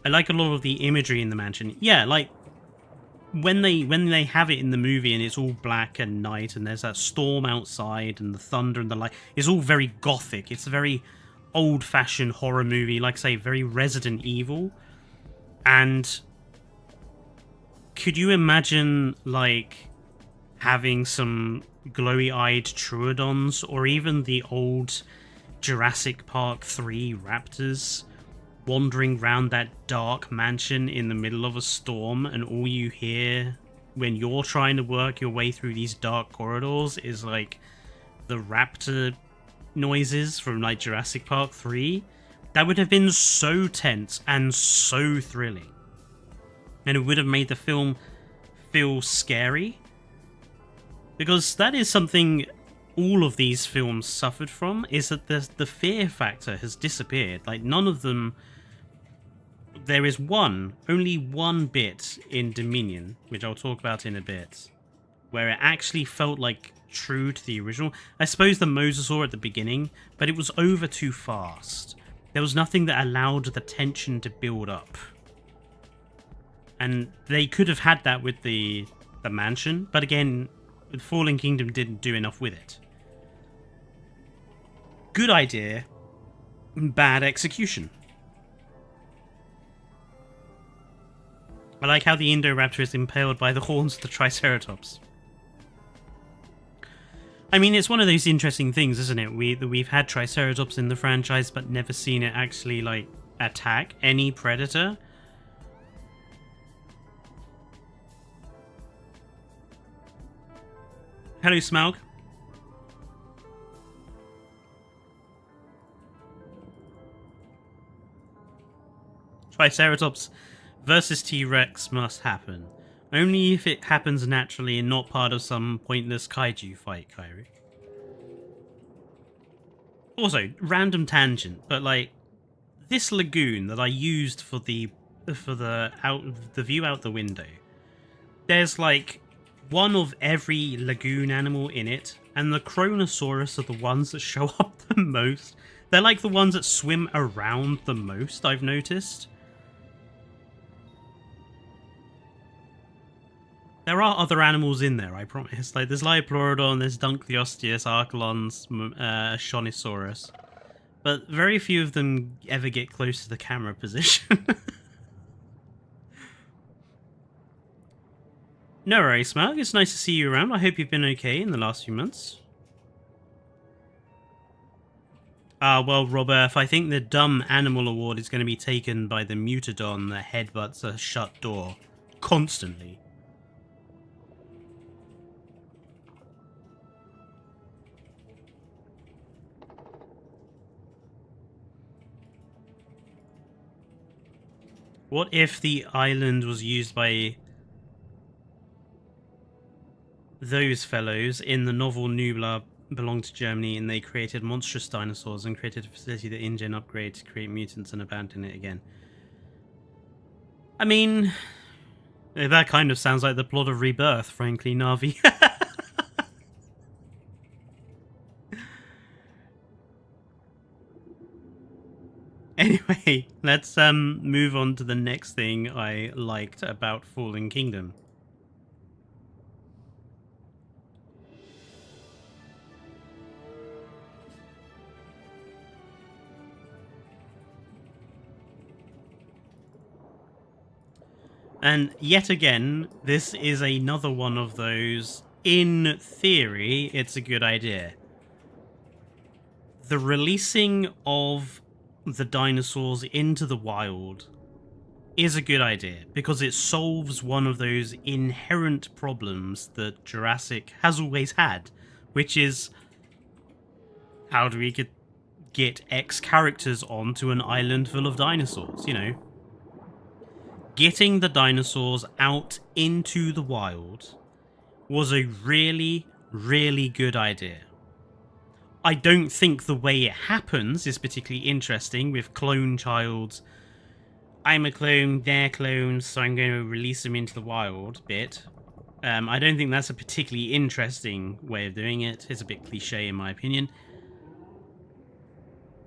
I like a lot of the imagery in the mansion. Yeah, like, when they have it in the movie and it's all black and night and there's that storm outside and the thunder and the light, it's all very gothic. It's a very old-fashioned horror movie, like I say, very Resident Evil. And could you imagine, like, having some glowy-eyed Troodons or even the old Jurassic Park 3 raptors wandering round that dark mansion in the middle of a storm, and all you hear when you're trying to work your way through these dark corridors is like the raptor noises from like Jurassic Park 3? That would have been so tense and so thrilling. And it would have made the film feel scary. Because that is something all of these films suffered from, is that the fear factor has disappeared. Like, none of them... There is only one bit in Dominion, which I'll talk about in a bit, where it actually felt like true to the original. I suppose the Mosasaur at the beginning, but it was over too fast. There was nothing that allowed the tension to build up. And they could have had that with the mansion, but again, Fallen Kingdom didn't do enough with it. Good idea, bad execution. I like how the Indoraptor is impaled by the horns of the Triceratops. I mean, it's one of those interesting things, isn't it? We've had Triceratops in the franchise, but never seen it actually, like, attack any predator. Hello, Smaug. Triceratops versus T-Rex must happen. Only if it happens naturally and not part of some pointless kaiju fight, Kyrie. Also, random tangent, but like, this lagoon that I used for the view out the window, there's like one of every lagoon animal in it, and the Kronosaurus are the ones that show up the most. They're like the ones that swim around the most, I've noticed. There are other animals in there, I promise. Like, there's Liopleurodon, there's Dunkleosteus, Archelons, Shonisaurus. But very few of them ever get close to the camera position. No worries, Smug. It's nice to see you around. I hope you've been okay in the last few months. Well, Robert, I think the Dumb Animal Award is going to be taken by the Mutadon that headbutts a shut door constantly. What if the island was used by those fellows in the novel Nublar belonged to Germany, and they created monstrous dinosaurs and created a facility that InGen upgrade to create mutants and abandon it again? I mean, that kind of sounds like the plot of Rebirth, frankly, Navi. Anyway, let's move on to the next thing I liked about Fallen Kingdom. And yet again, this is another one of those, in theory, it's a good idea. The releasing of the dinosaurs into the wild is a good idea because it solves one of those inherent problems that Jurassic has always had, which is, how do we get X characters onto an island full of dinosaurs, you know? Getting the dinosaurs out into the wild was a really, really good idea. I don't think the way it happens is particularly interesting with clone childs. I'm a clone, they're clones, so I'm going to release them into the wild bit. I don't think that's a particularly interesting way of doing it. It's a bit cliche in my opinion.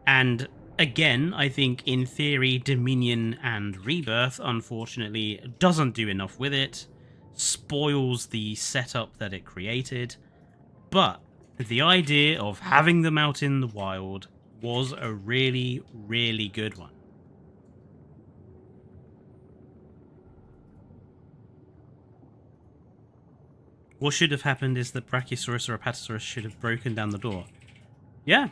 And again, I think in theory, Dominion and Rebirth, unfortunately, doesn't do enough with it. Spoils the setup that it created. But the idea of having them out in the wild was a really, really good one. What should have happened is that Brachiosaurus or Apatosaurus should have broken down the door. Yeah.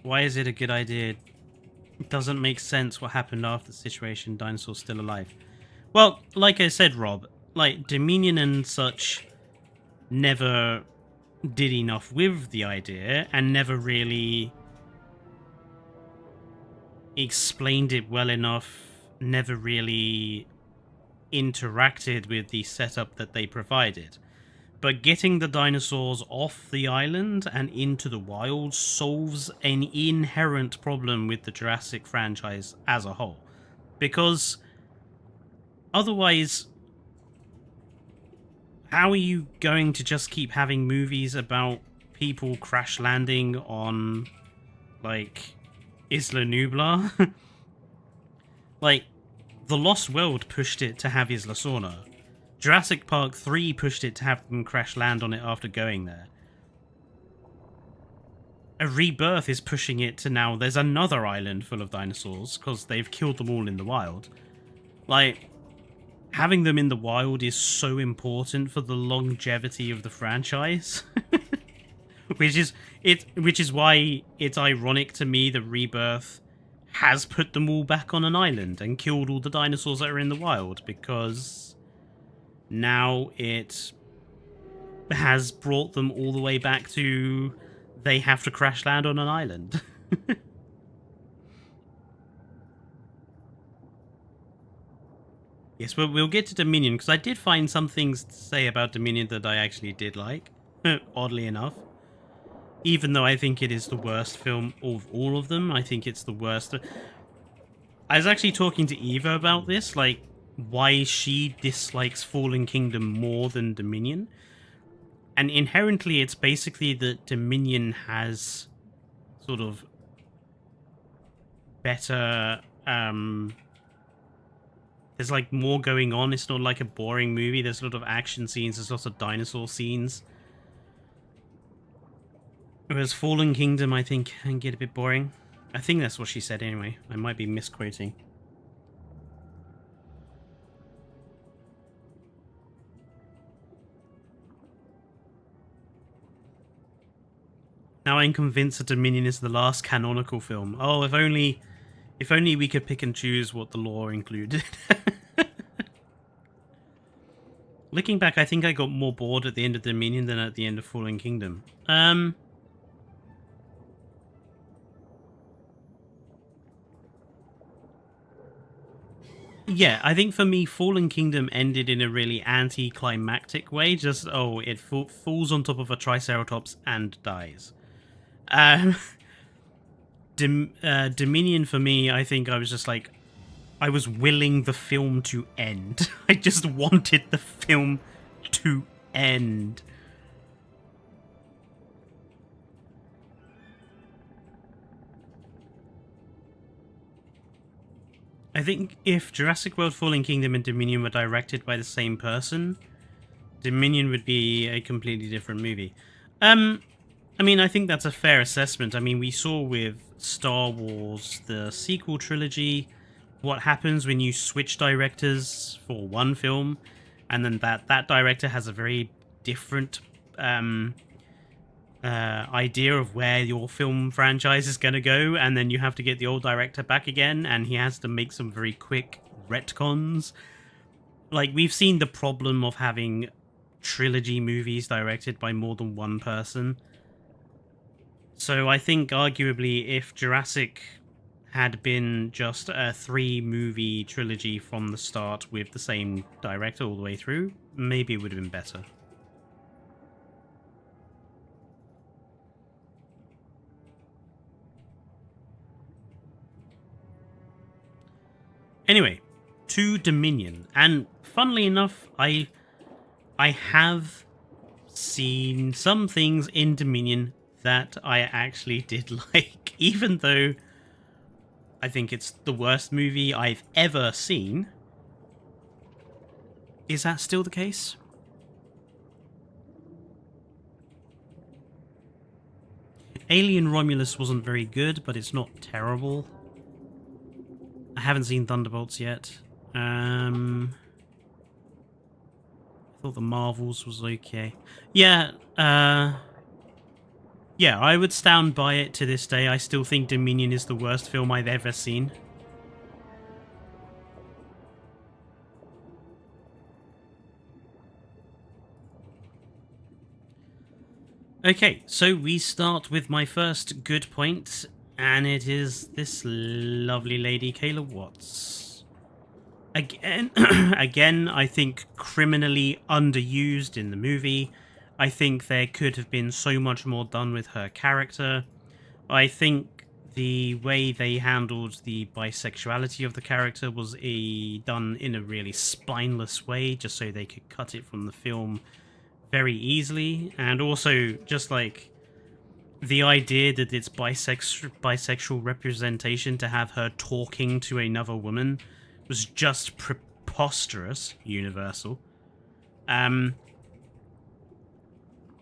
Why is it a good idea? It doesn't make sense what happened after the situation. Dinosaurs still alive. Well, like I said, Rob, like Dominion and such never did enough with the idea and never really explained it well enough, never really interacted with the setup that they provided. But getting the dinosaurs off the island and into the wild solves an inherent problem with the Jurassic franchise as a whole. Because otherwise, how are you going to just keep having movies about people crash landing on, like, Isla Nublar? Like, The Lost World pushed it to have Isla Sorna. Jurassic Park 3 pushed it to have them crash land on it after going there. A Rebirth is pushing it to now there's another island full of dinosaurs because they've killed them all in the wild. Like, having them in the wild is so important for the longevity of the franchise. which is why it's ironic to me that Rebirth has put them all back on an island and killed all the dinosaurs that are in the wild, because now it has brought them all the way back to they have to crash land on an island. Yes, well, we'll get to Dominion, because I did find some things to say about Dominion that I actually did like, oddly enough. Even though I think it is the worst film of all of them, I think it's the worst. I was actually talking to Eva about this, like, why she dislikes Fallen Kingdom more than Dominion. And inherently, it's basically that Dominion has sort of better, there's like more going on. It's not like a boring movie. There's a lot of action scenes. There's lots of dinosaur scenes. Whereas Fallen Kingdom, I think, can get a bit boring. I think that's what she said anyway. I might be misquoting. Now I'm convinced that Dominion is the last canonical film. Oh, if only we could pick and choose what the lore included. Looking back, I think I got more bored at the end of Dominion than at the end of Fallen Kingdom. Yeah, I think for me, Fallen Kingdom ended in a really anticlimactic way. Just, oh, it falls on top of a Triceratops and dies. Dominion for me, I think I was just like, I was willing the film to end. I just wanted the film to end. I think if Jurassic World Fallen Kingdom and Dominion were directed by the same person, Dominion would be a completely different movie. I mean, I think that's a fair assessment. I mean, we saw with Star Wars, the sequel trilogy, what happens when you switch directors for one film, and then that director has a very different idea of where your film franchise is going to go, and then you have to get the old director back again, and he has to make some very quick retcons. Like, we've seen the problem of having trilogy movies directed by more than one person. So I think arguably if Jurassic had been just a 3-movie trilogy from the start with the same director all the way through, maybe it would have been better. Anyway, to Dominion, and funnily enough, I have seen some things in Dominion that I actually did like, even though I think it's the worst movie I've ever seen. Is that still the case? Alien Romulus wasn't very good, but it's not terrible. I haven't seen Thunderbolts yet. I thought the Marvels was okay. Yeah, yeah, I would stand by it to this day. I still think Dominion is the worst film I've ever seen. Okay, so we start with my first good point, and it is this lovely lady, Kayla Watts. Again, again, I think criminally underused in the movie. I think there could have been so much more done with her character. I think the way they handled the bisexuality of the character was done in a really spineless way, just so they could cut it from the film very easily. And also, just like the idea that it's bisexual representation to have her talking to another woman was just preposterous, Universal.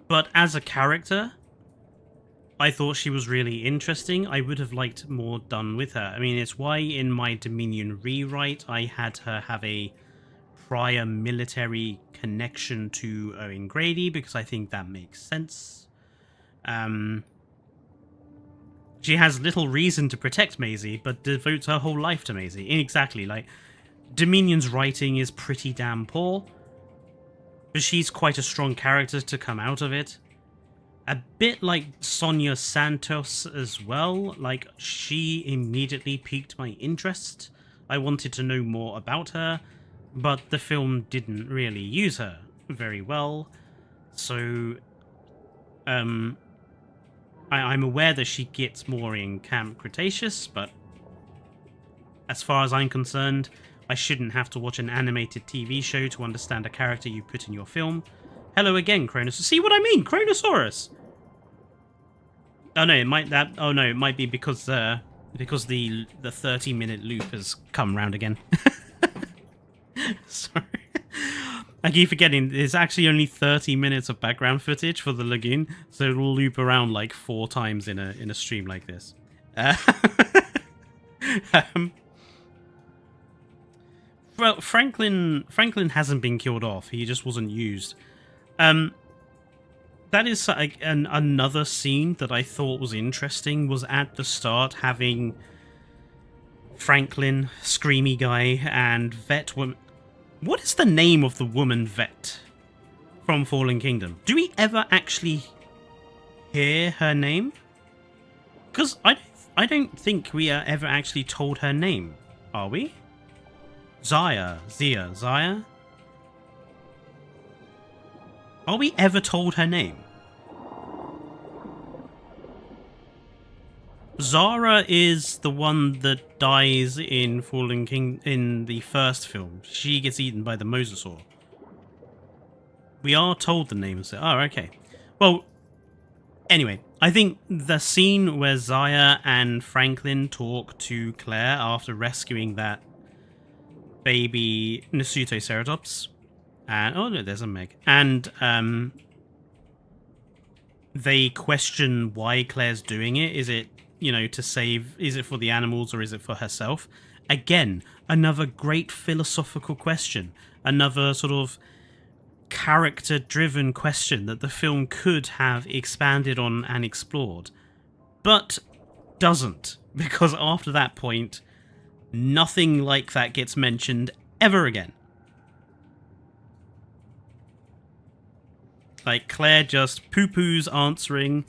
But as a character, I thought she was really interesting. I would have liked more done with her. I mean, it's why in my Dominion rewrite, I had her have a prior military connection to Owen Grady, because I think that makes sense. She has little reason to protect Maisie, but devotes her whole life to Maisie. Exactly, like, Dominion's writing is pretty damn poor, but she's quite a strong character to come out of it. A bit like Sonia Santos as well, like, she immediately piqued my interest. I wanted to know more about her, but the film didn't really use her very well. So, I'm aware that she gets more in Camp Cretaceous, but as far as I'm concerned, I shouldn't have to watch an animated TV show to understand a character you put in your film. Hello again, Kronos. See what I mean? Kronosaurus! Oh no, it might be because the 30-minute loop has come round again. Sorry. I keep forgetting, there's actually only 30 minutes of background footage for the lagoon, so it will loop around like 4 times in a stream like this. Well, Franklin hasn't been killed off. He just wasn't used. The that is another scene that I thought was interesting, was at the start having Franklin, screamy guy, and vet woman. What is the name of the woman vet from Fallen Kingdom? Do we ever actually hear her name? Because I don't think we are ever actually told her name, are we? Zaya. Are we ever told her name? Zara is the one that dies in Fallen King in the first film. She gets eaten by the mosasaur. We are told the name. Oh, okay. Well, anyway, I think the scene where Zaya and Franklin talk to Claire after rescuing that baby Nasutoceratops, and oh no, there's a Meg, and they question why Claire's doing it. Is it, you know, to save? Is it for the animals or is it for herself? Again, another great philosophical question. Another sort of character-driven question that the film could have expanded on and explored, but doesn't, because after that point, nothing like that gets mentioned ever again. Like, Claire just poo-poos answering,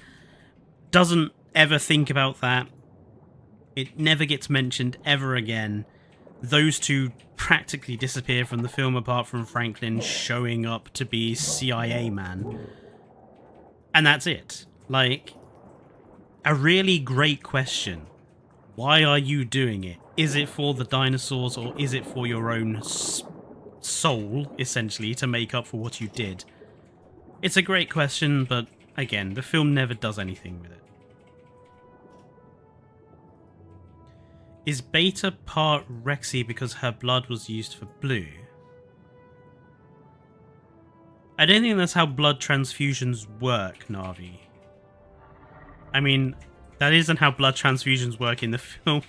doesn't ever think about that. It never gets mentioned ever again. Those two practically disappear from the film, apart from Franklin showing up to be CIA man. And that's it. Like, a really great question. Why are you doing it? Is it for the dinosaurs, or is it for your own soul, essentially, to make up for what you did? It's a great question, but again, the film never does anything with it. Is Beta part Rexy because her blood was used for blue? I don't think that's how blood transfusions work, Navi. I mean, that isn't how blood transfusions work in the film.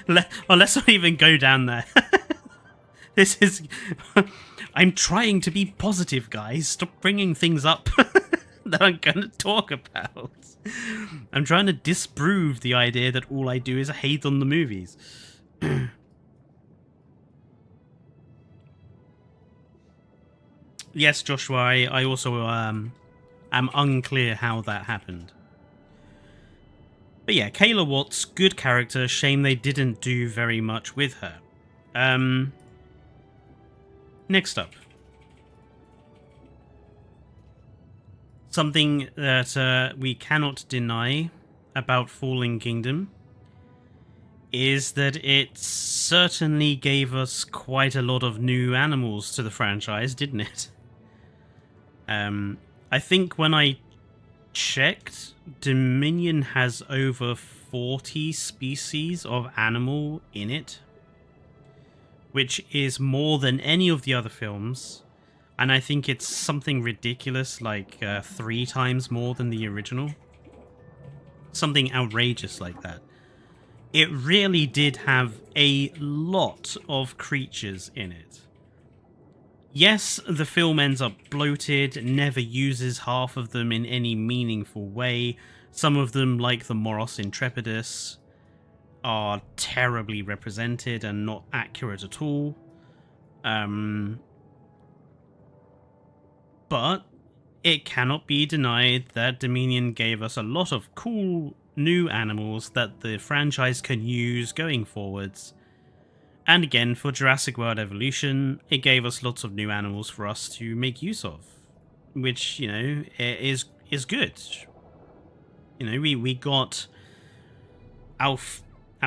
Let's not even go down there. This is... I'm trying to be positive, guys. Stop bringing things up that I'm going to talk about. I'm trying to disprove the idea that all I do is hate on the movies. Yes, Joshua, I also am unclear how that happened. But yeah, Kayla Watts, good character. Shame they didn't do very much with her. Next up. Something that we cannot deny about Fallen Kingdom is that it certainly gave us quite a lot of new animals to the franchise, didn't it? I think when I checked, Dominion has over 40 species of animal in it, which is more than any of the other films. And I think it's something ridiculous, like 3 times more than the original. Something outrageous like that. It really did have a lot of creatures in it. Yes, the film ends up bloated, never uses half of them in any meaningful way. Some of them, like the Moros intrepidus, are terribly represented and not accurate at all. But it cannot be denied that Dominion gave us a lot of cool new animals that the franchise can use going forwards. And again, for Jurassic World Evolution, it gave us lots of new animals for us to make use of, which, you know, is good. You know, we got our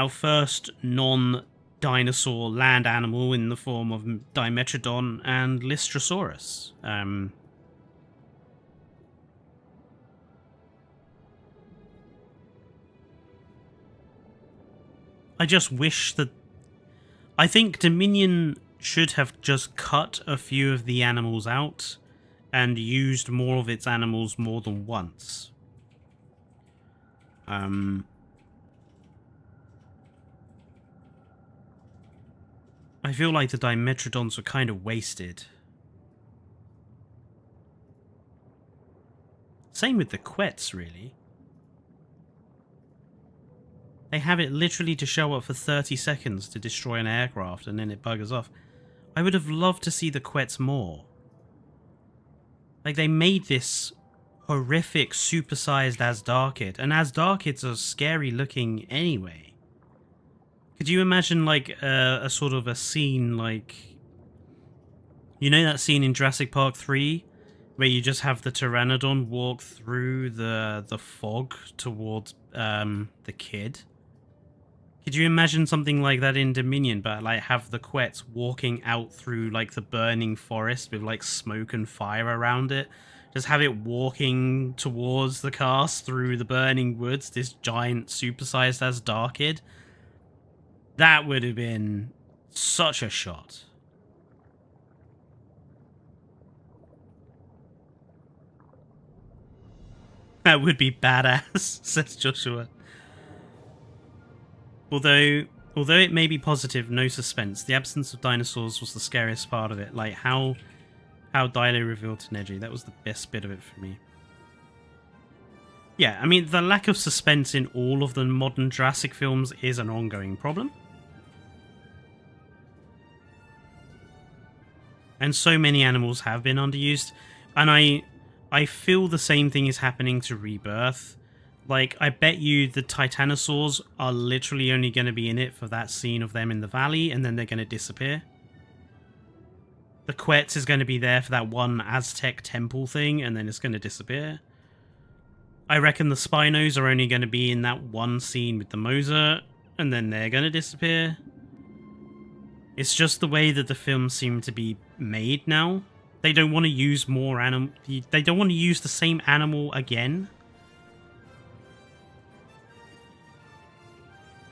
first non-dinosaur land animal in the form of Dimetrodon and Lystrosaurus. I just wish that... I think Dominion should have just cut a few of the animals out and used more of its animals more than once. I feel like the Dimetrodons were kind of wasted. Same with the Quets, really. They have it literally to show up for 30 seconds to destroy an aircraft and then it buggers off. I would have loved to see the Quets more. Like, they made this horrific, supersized Azdarkid, and Azdarkids are scary looking anyway. Could you imagine, like, a sort of a scene like... You know that scene in Jurassic Park 3? Where you just have the Pteranodon walk through the fog towards the kid? Could you imagine something like that in Dominion, but like have the Quets walking out through like the burning forest with like smoke and fire around it? Just have it walking towards the cast through the burning woods, this giant supersized Azdarkid? That would have been such a shot. That would be badass, says Joshua. Although it may be positive, no suspense. The absence of dinosaurs was the scariest part of it. Like how Dilo revealed to Neji. That was the best bit of it for me. Yeah, I mean, the lack of suspense in all of the modern Jurassic films is an ongoing problem. And so many animals have been underused. And I feel the same thing is happening to Rebirth. Like, I bet you the Titanosaurs are literally only going to be in it for that scene of them in the valley, and then they're going to disappear. The Quetz is going to be there for that one Aztec temple thing, and then it's going to disappear. I reckon the Spinos are only going to be in that one scene with the Moser, and then they're going to disappear. It's just the way that the films seem to be made now. They don't want to use more animal. They don't want to use the same animal again.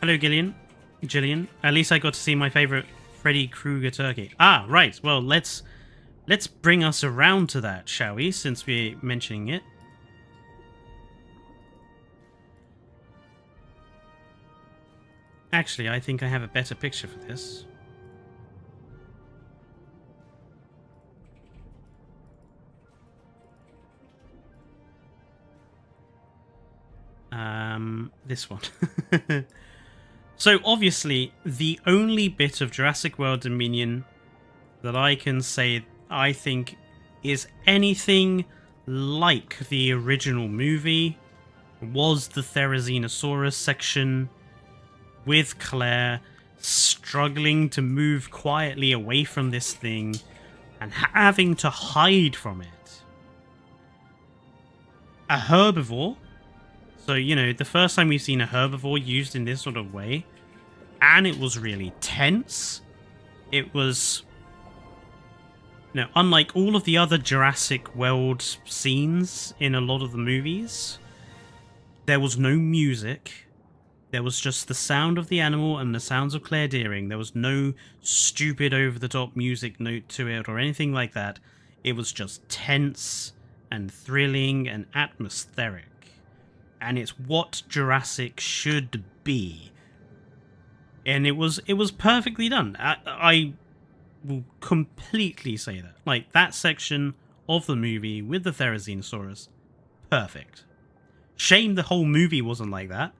Hello, Gillian. At least I got to see my favorite Freddy Krueger turkey. Ah, right. Well, let's bring us around to that, shall we? Since we're mentioning it. Actually, I think I have a better picture for this. This one. So obviously, the only bit of Jurassic World Dominion that I can say I think is anything like the original movie was the Therizinosaurus section with Claire struggling to move quietly away from this thing and having to hide from it. A herbivore. So, you know, the first time we've seen a herbivore used in this sort of way, and it was really tense. It was, you know, unlike all of the other Jurassic World scenes in a lot of the movies, there was no music. There was just the sound of the animal and the sounds of Claire Deering. There was no stupid over-the-top music note to it or anything like that. It was just tense and thrilling and atmospheric. And it's what Jurassic should be. And it was perfectly done. I will completely say that. Like, that section of the movie with the Therizinosaurus, perfect. Shame the whole movie wasn't like that.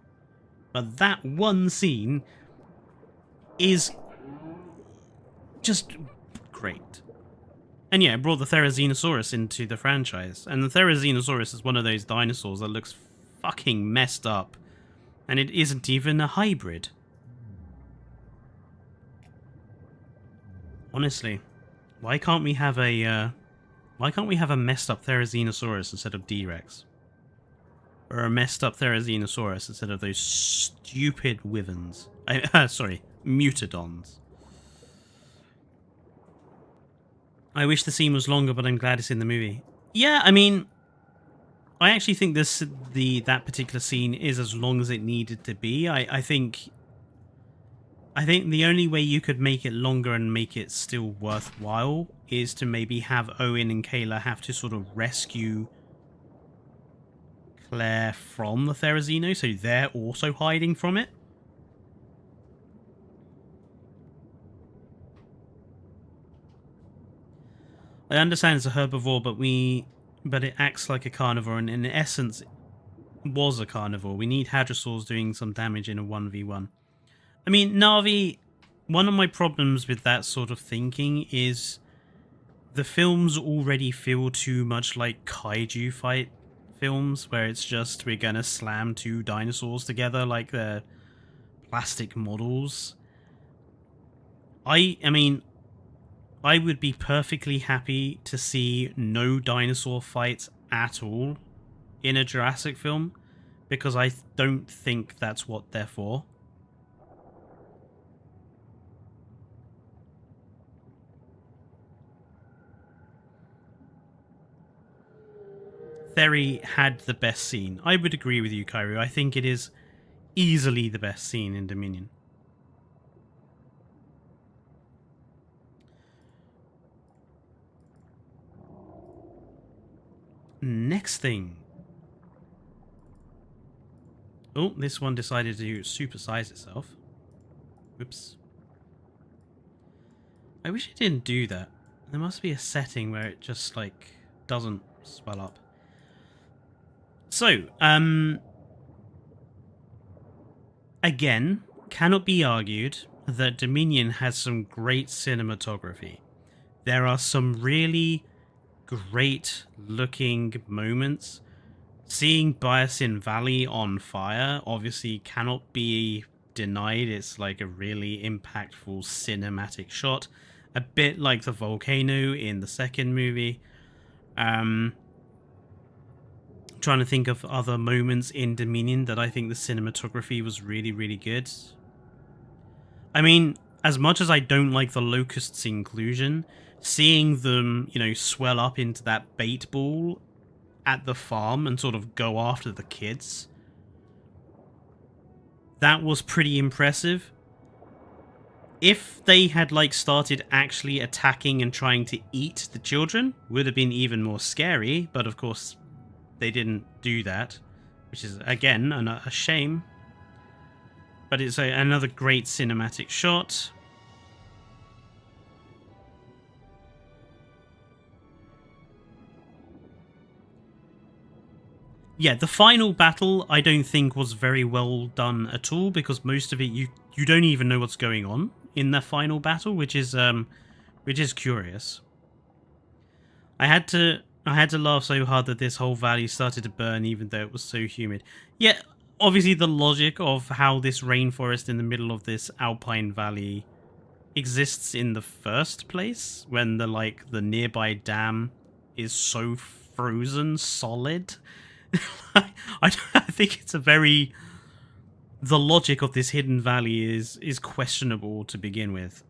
But that one scene is just great. And yeah, it brought the Therizinosaurus into the franchise. And the Therizinosaurus is one of those dinosaurs that looks fucking messed up, and it isn't even a hybrid. Honestly, why can't we have a messed up Therizinosaurus instead of D-Rex, or a messed up Therizinosaurus instead of those stupid wyverns? Sorry, mutadons. I wish the scene was longer, but I'm glad it's in the movie. Yeah, I mean, I actually think that particular scene is as long as it needed to be. I think the only way you could make it longer and make it still worthwhile is to maybe have Owen and Kayla have to sort of rescue Claire from the Therizino, so they're also hiding from it. I understand it's a herbivore, but we but it acts like a carnivore, and in essence was a carnivore. We need hadrosaurs doing some damage in a 1v1. I mean, Na'vi, one of my problems with that sort of thinking is the films already feel too much like kaiju fight films, where it's just we're gonna slam two dinosaurs together like they're plastic models. I mean, I would be perfectly happy to see no dinosaur fights at all in a Jurassic film, because I don't think that's what they're for. Theri had the best scene. I would agree with you, Kairu. I think it is easily the best scene in Dominion. Next thing. Oh, this one decided to supersize itself. Whoops. I wish it didn't do that. There must be a setting where it just, like, doesn't swell up. So, again, cannot be argued that Dominion has some great cinematography. There are some really great looking moments. Seeing Biosyn Valley on fire obviously cannot be denied. It's like a really impactful cinematic shot, a bit like the volcano in the second movie. Trying to think of other moments in Dominion that I think the cinematography was really, really good. I mean, as much as I don't like the locusts' inclusion, seeing them, you know, swell up into that bait ball at the farm and sort of go after the kids, that was pretty impressive. If they had, like, started actually attacking and trying to eat the children, would have been even more scary, but of course they didn't do that, which is, again, a shame. But it's another great cinematic shot. Yeah, the final battle I don't think was very well done at all, because most of it you don't even know what's going on in the final battle, which is curious. I had to laugh so hard that this whole valley started to burn even though it was so humid. Yeah, obviously the logic of how this rainforest in the middle of this alpine valley exists in the first place, when the nearby dam is so frozen solid. I think it's a very... The logic of this hidden valley is questionable to begin with.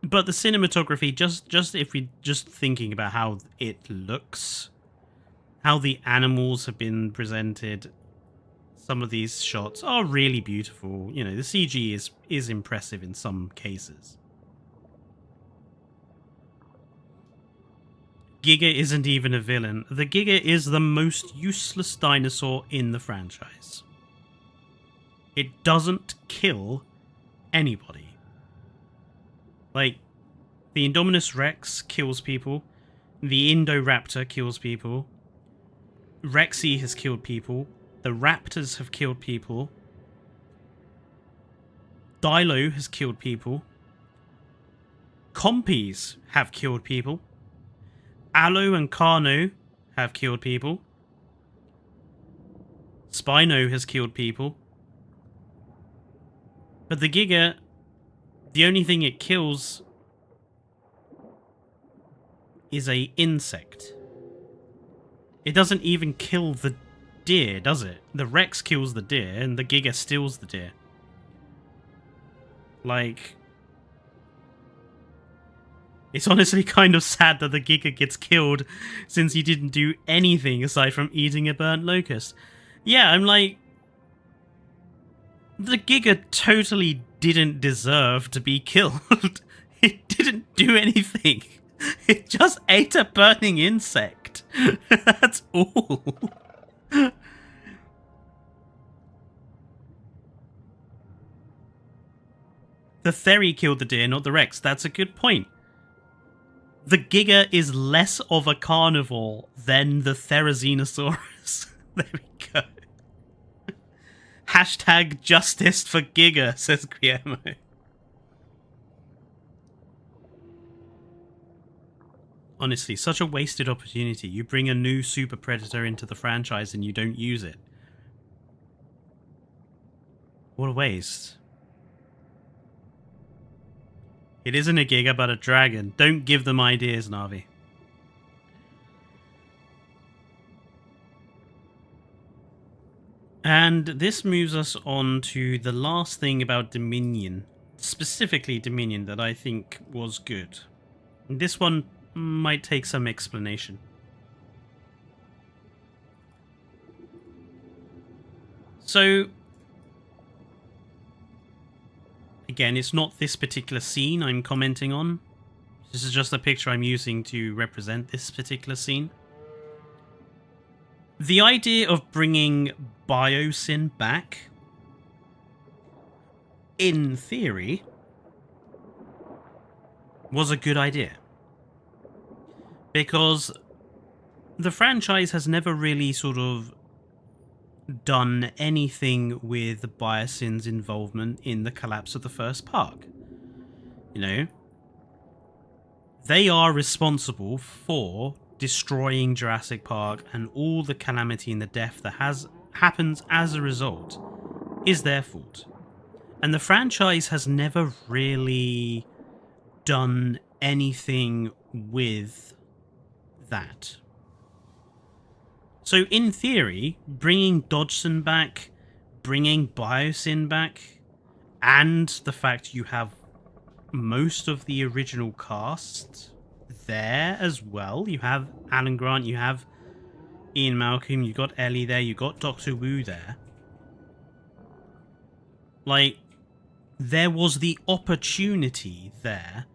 But the cinematography, just if we just thinking about how it looks, how the animals have been presented, some of these shots are really beautiful. You know, the CG is impressive in some cases. Giga isn't even a villain. The Giga is the most useless dinosaur in the franchise. It doesn't kill anybody. Like, the Indominus Rex kills people. The Indoraptor kills people. Rexy has killed people. The Raptors have killed people. Dilo has killed people. Compies have killed people. Allo and Carno have killed people. Spino has killed people. But the Giga, the only thing it kills is a insect. It doesn't even kill the deer, does it? The Rex kills the deer, and the Giga steals the deer. Like... It's honestly kind of sad that the Giga gets killed, since he didn't do anything aside from eating a burnt locust. Yeah, I'm like... The Giga totally didn't deserve to be killed. It didn't do anything. It just ate a burning insect. That's all. The Theri killed the deer, not the Rex. That's a good point. The Giga is less of a carnivore than the Therizinosaurus. There we go. Hashtag justice for Giga, says Guillermo. Honestly, such a wasted opportunity. You bring a new super predator into the franchise and you don't use it. What a waste. It isn't a Giga, but a dragon. Don't give them ideas, Navi. And this moves us on to the last thing about Dominion. Specifically Dominion, that I think was good. This one might take some explanation. So, again, it's not this particular scene I'm commenting on. This is just a picture I'm using to represent this particular scene. The idea of bringing Biosyn back, in theory, was a good idea. Because the franchise has never really sort of done anything with Biosyn's involvement in the collapse of the first park. You know, they are responsible for destroying Jurassic Park, and all the calamity and the death that happens as a result is their fault. And the franchise has never really done anything with that. So in theory, bringing Dodgson back, bringing Biosyn back, and the fact you have most of the original cast there as well. You have Alan Grant, you have Ian Malcolm, you got Ellie there, you got Dr. Wu there. Like, there was the opportunity there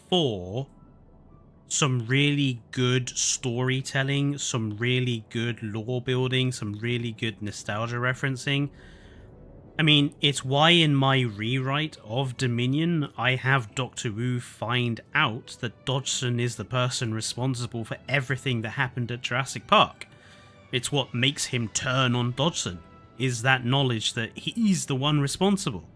for some really good storytelling, some really good lore building, some really good nostalgia referencing. I mean, it's why in my rewrite of Dominion, I have Dr. Wu find out that Dodgson is the person responsible for everything that happened at Jurassic Park. It's what makes him turn on Dodgson, is that knowledge that he's the one responsible.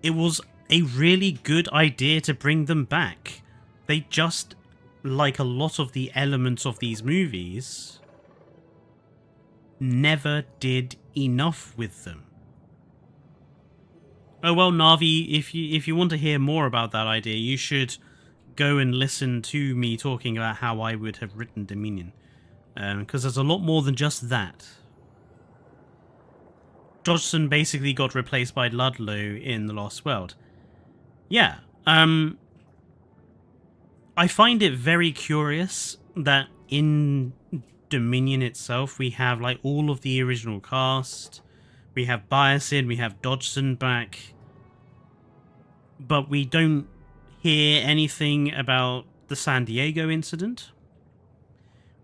It was a really good idea to bring them back. They just, like a lot of the elements of these movies, never did enough with them. Oh well, Navi, if you want to hear more about that idea, you should go and listen to me talking about how I would have written Dominion. Because there's a lot more than just that. Dodgson basically got replaced by Ludlow in The Lost World. Yeah, I find it very curious that in Dominion itself we have like all of the original cast, we have Biosyn, we have Dodgson back, but we don't hear anything about the San Diego incident.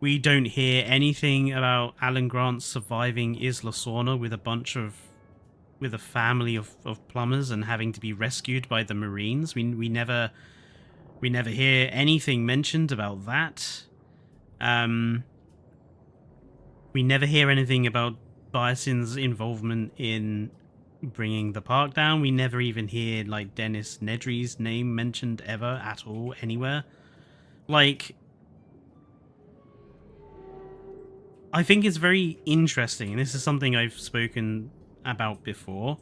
We don't hear anything about Alan Grant surviving Isla Sorna with a family of plumbers and having to be rescued by the Marines. We never hear anything mentioned about that. We never hear anything about Biosyn's involvement in bringing the park down. We never even hear like Dennis Nedry's name mentioned ever at all anywhere. Like, I think it's very interesting, and this is something I've spoken about before,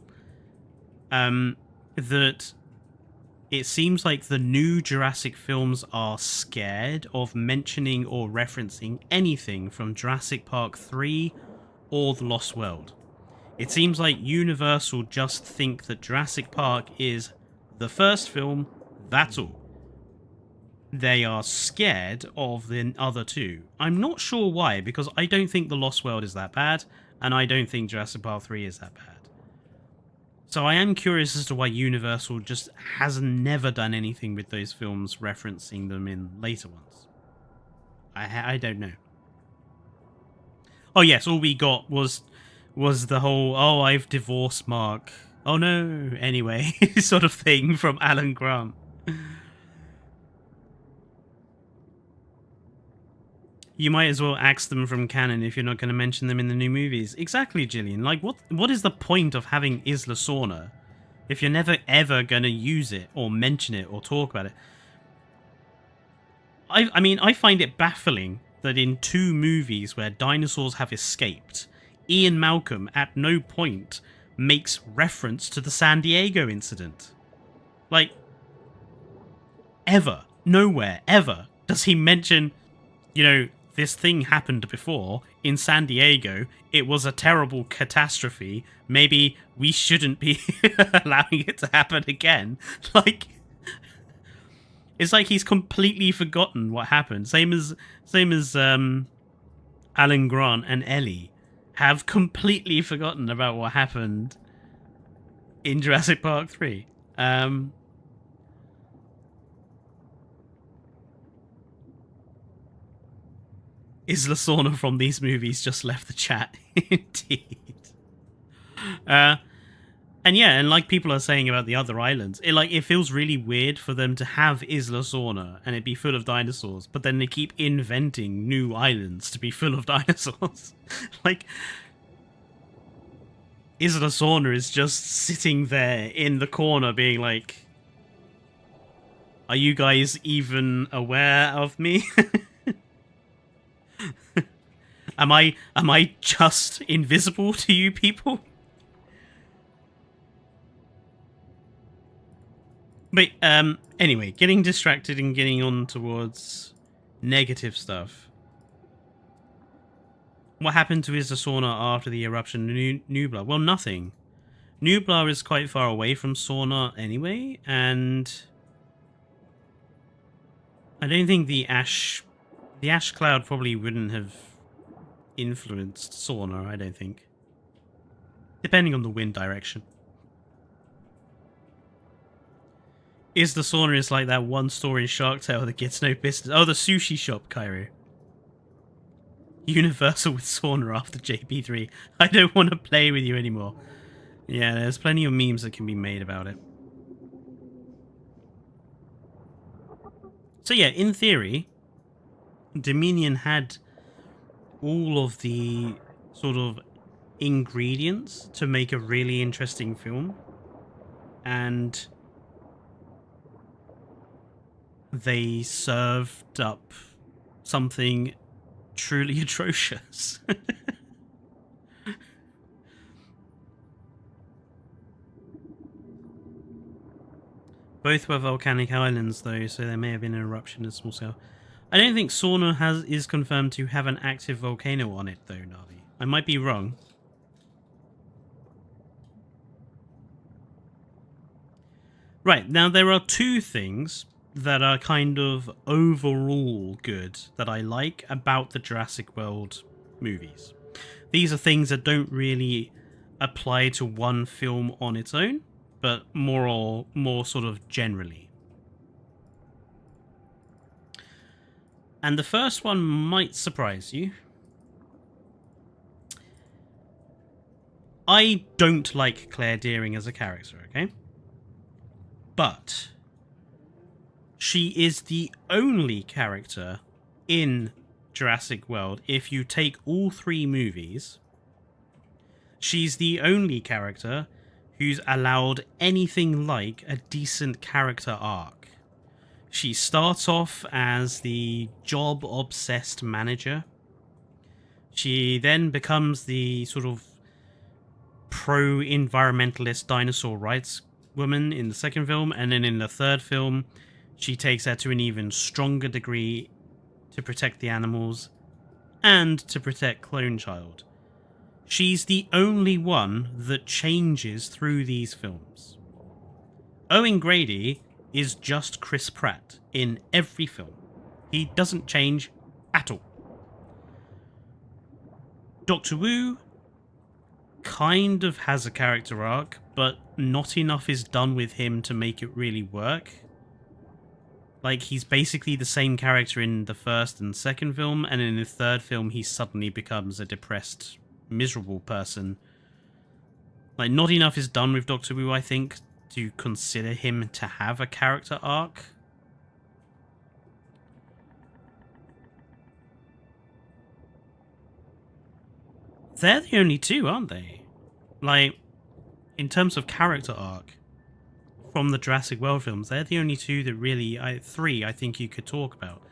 that it seems like the new Jurassic films are scared of mentioning or referencing anything from Jurassic Park 3 or The Lost World. It seems like Universal just think that Jurassic Park is the first film, that's all. They are scared of the other two. I'm not sure why, because I don't think The Lost World is that bad, and I don't think Jurassic Park 3 is that bad. So I am curious as to why Universal just has never done anything with those films referencing them in later ones. I don't know. Oh yes, all we got was the whole, oh, I've divorced Mark. Oh no, anyway, sort of thing from Alan Grant. You might as well axe them from canon if you're not going to mention them in the new movies. Exactly, Gillian. Like, what is the point of having Isla Sorna if you're never ever going to use it or mention it or talk about it? I mean, I find it baffling that in 2 movies where dinosaurs have escaped, Ian Malcolm at no point makes reference to the San Diego incident. Like, ever, nowhere, ever does he mention, you know, this thing happened before in San Diego. It was a terrible catastrophe. Maybe we shouldn't be allowing it to happen again. Like, it's like he's completely forgotten what happened. Same as Alan Grant and Ellie have completely forgotten about what happened in Jurassic Park 3. Isla Sorna from these movies just left the chat. Indeed. And yeah, and like people are saying about the other islands, it feels really weird for them to have Isla Sorna and it be full of dinosaurs, but then they keep inventing new islands to be full of dinosaurs. Like, Isla Sorna is just sitting there in the corner being like, are you guys even aware of me? Am I just invisible to you people? But anyway, getting distracted and getting on towards negative stuff. What happened to Isla Sorna after the eruption of Nublar? Well, nothing. Nublar is quite far away from Sorna anyway, and I don't think the ash cloud probably wouldn't have influenced Sorna, I don't think. Depending on the wind direction. Isla Sorna is like that one story in Shark Tale that gets no business. Oh, the sushi shop, Cairo. Universal with Sorna after JP3. I don't want to play with you anymore. Yeah, there's plenty of memes that can be made about it. So yeah, in theory, Dominion had all of the sort of ingredients to make a really interesting film. And they served up something truly atrocious. Both were volcanic islands, though, so there may have been an eruption at small scale. I don't think Sorna is confirmed to have an active volcano on it, though, Navi. I might be wrong. Right, now there are 2 things that are kind of overall good that I like about the Jurassic World movies. These are things that don't really apply to one film on its own, but more sort of generally. And the first one might surprise you. I don't like Claire Dearing as a character, okay? But she is the only character in Jurassic World. If you take all 3 movies, she's the only character who's allowed anything like a decent character arc. She starts off as the job-obsessed manager. She then becomes the sort of pro-environmentalist dinosaur rights woman in the second film, and then in the third film, she takes that to an even stronger degree to protect the animals and to protect Clone Child. She's the only one that changes through these films. Owen Grady is just Chris Pratt in every film. He doesn't change at all. Doctor Wu kind of has a character arc, but not enough is done with him to make it really work. Like, he's basically the same character in the first and second film, and in the third film he suddenly becomes a depressed, miserable person. Like, not enough is done with Doctor Wu, I think, to consider him to have a character arc. They're the only two, aren't they? Like, in terms of character arc from the Jurassic World films, they're the only two that really, three, I think you could talk about.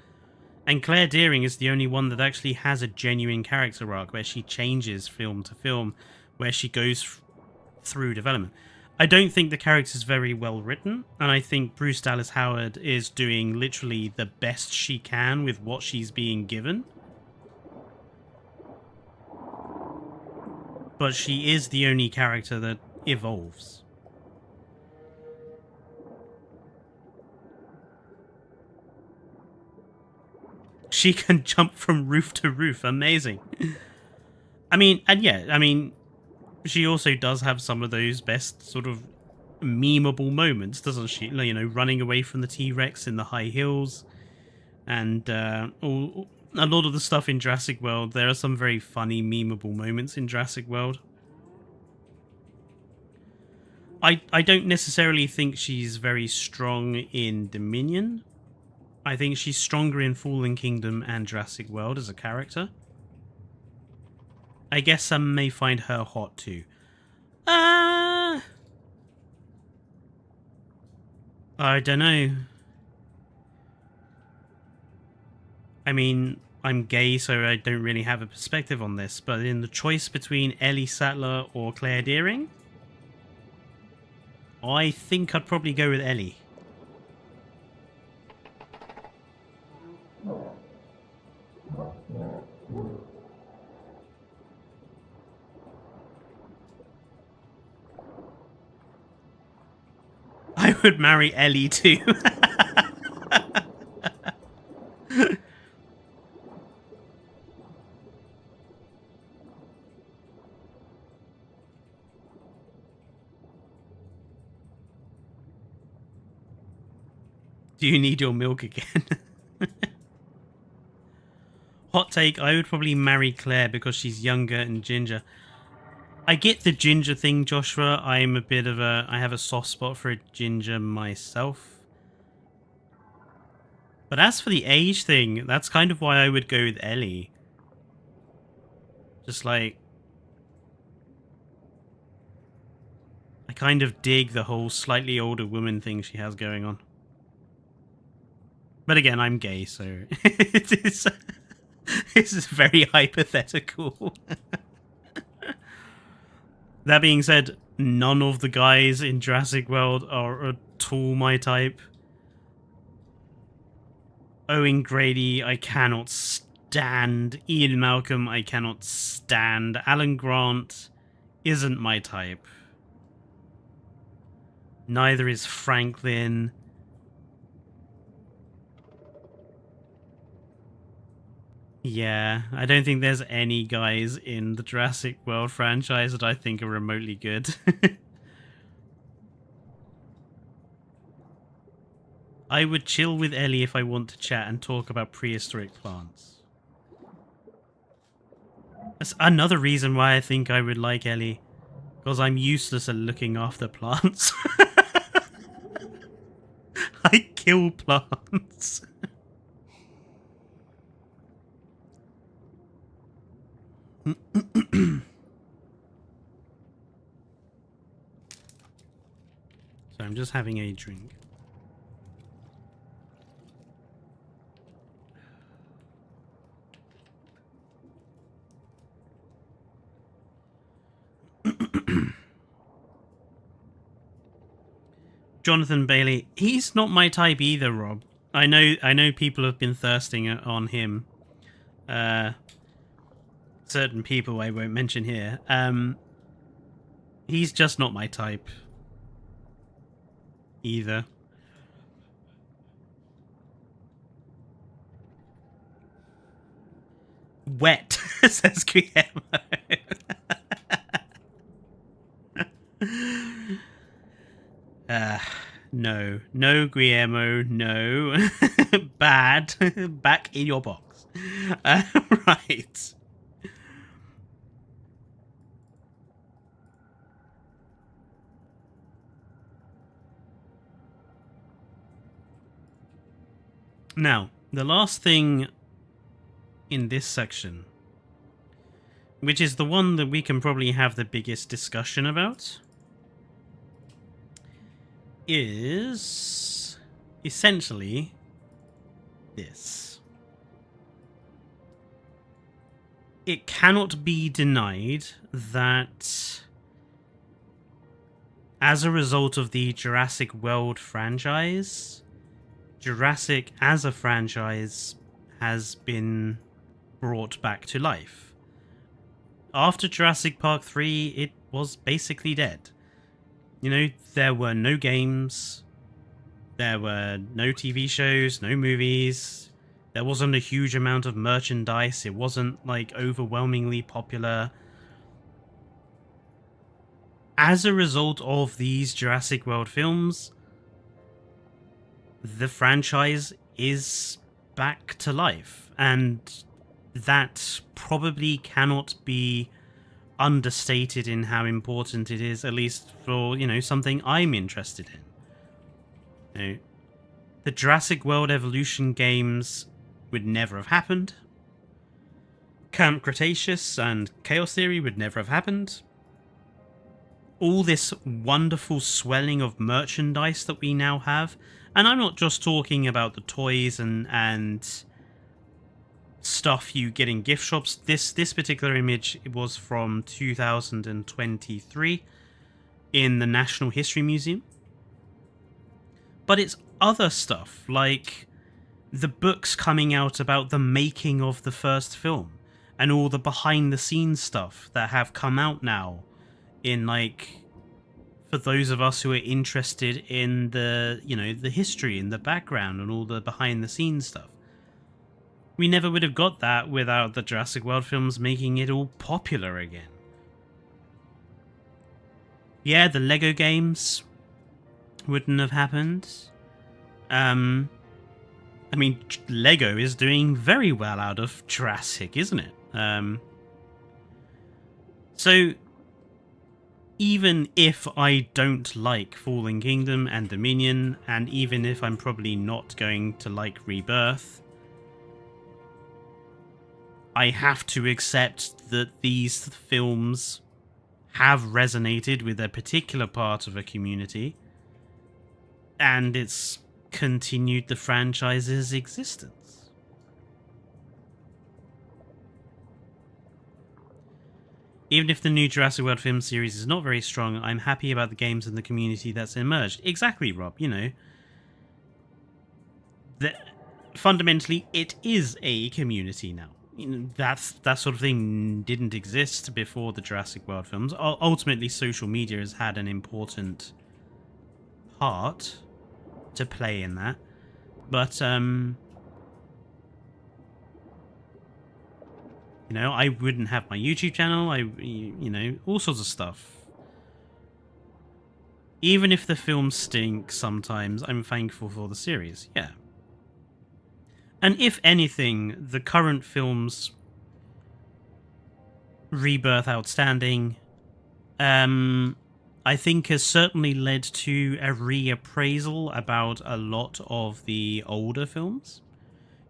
And Claire Dearing is the only one that actually has a genuine character arc where she changes film to film, where she goes through development. I don't think the character's very well written, and I think Bruce Dallas Howard is doing literally the best she can with what she's being given. But she is the only character that evolves. She can jump from roof to roof. Amazing. I mean, and yeah, I mean, she also does have some of those best sort of memeable moments, doesn't she? You know, running away from the T-Rex in the high hills, and a lot of the stuff in Jurassic World. There are some very funny, memeable moments in Jurassic World. I don't necessarily think she's very strong in Dominion. I think she's stronger in Fallen Kingdom and Jurassic World as a character. I guess some may find her hot too. I don't know. I mean, I'm gay, so I don't really have a perspective on this, but in the choice between Ellie Sattler or Claire Dearing, I think I'd probably go with Ellie. I would marry Ellie too. Do you need your milk again? Hot take, I would probably marry Claire because she's younger and ginger. I get the ginger thing, Joshua. I have a soft spot for a ginger myself. But as for the age thing, that's kind of why I would go with Ellie. Just like, I kind of dig the whole slightly older woman thing she has going on. But again, I'm gay, so this is very hypothetical. That being said, none of the guys in Jurassic World are at all my type. Owen Grady, I cannot stand. Ian Malcolm, I cannot stand. Alan Grant isn't my type. Neither is Franklin. Yeah, I don't think there's any guys in the Jurassic World franchise that I think are remotely good. I would chill with Ellie if I want to chat and talk about prehistoric plants. That's another reason why I think I would like Ellie. Because I'm useless at looking after plants. I kill plants. So I'm just having a drink. Jonathan Bailey, he's not my type either, Rob. I know people have been thirsting on him. Certain people I won't mention here. He's just not my type either. Wet, says Guillermo. No, Guillermo, no. Bad. Back in your box. Right. Now, the last thing in this section which is the one that we can probably have the biggest discussion about, is essentially this. It cannot be denied that as a result of the Jurassic World franchise, Jurassic as a franchise has been brought back to life. After Jurassic Park 3, it was basically dead. You know, there were no games, there were no TV shows, no movies, there wasn't a huge amount of merchandise, it wasn't, like, overwhelmingly popular. As a result of these Jurassic World films, the franchise is back to life, and that probably cannot be understated in how important it is, at least for, you know, something I'm interested in. You know, the Jurassic World Evolution games would never have happened. Camp Cretaceous and Chaos Theory would never have happened. All this wonderful swelling of merchandise that we now have, and I'm not just talking about the toys and stuff you get in gift shops. This particular image was from 2023 in the National History Museum. But it's other stuff, like the books coming out about the making of the first film, and all the behind-the-scenes stuff that have come out now in, like, for those of us who are interested in the, you know, the history and the background and all the behind-the-scenes stuff. We never would have got that without the Jurassic World films making it all popular again. Yeah, the Lego games wouldn't have happened. I mean, Lego is doing very well out of Jurassic, isn't it? So, even if I don't like Fallen Kingdom and Dominion, and even if I'm probably not going to like Rebirth, I have to accept that these films have resonated with a particular part of a community, and it's continued the franchise's existence. Even if the new Jurassic World film series is not very strong, I'm happy about the games and the community that's emerged. Exactly, Rob, you know. Fundamentally, it is a community now. You know, that sort of thing didn't exist before the Jurassic World films. Ultimately, social media has had an important part to play in that. But, you know, I wouldn't have my YouTube channel, you know, all sorts of stuff. Even if the films stink sometimes, I'm thankful for the series, yeah. And if anything, the current films, Rebirth outstanding, I think has certainly led to a reappraisal about a lot of the older films.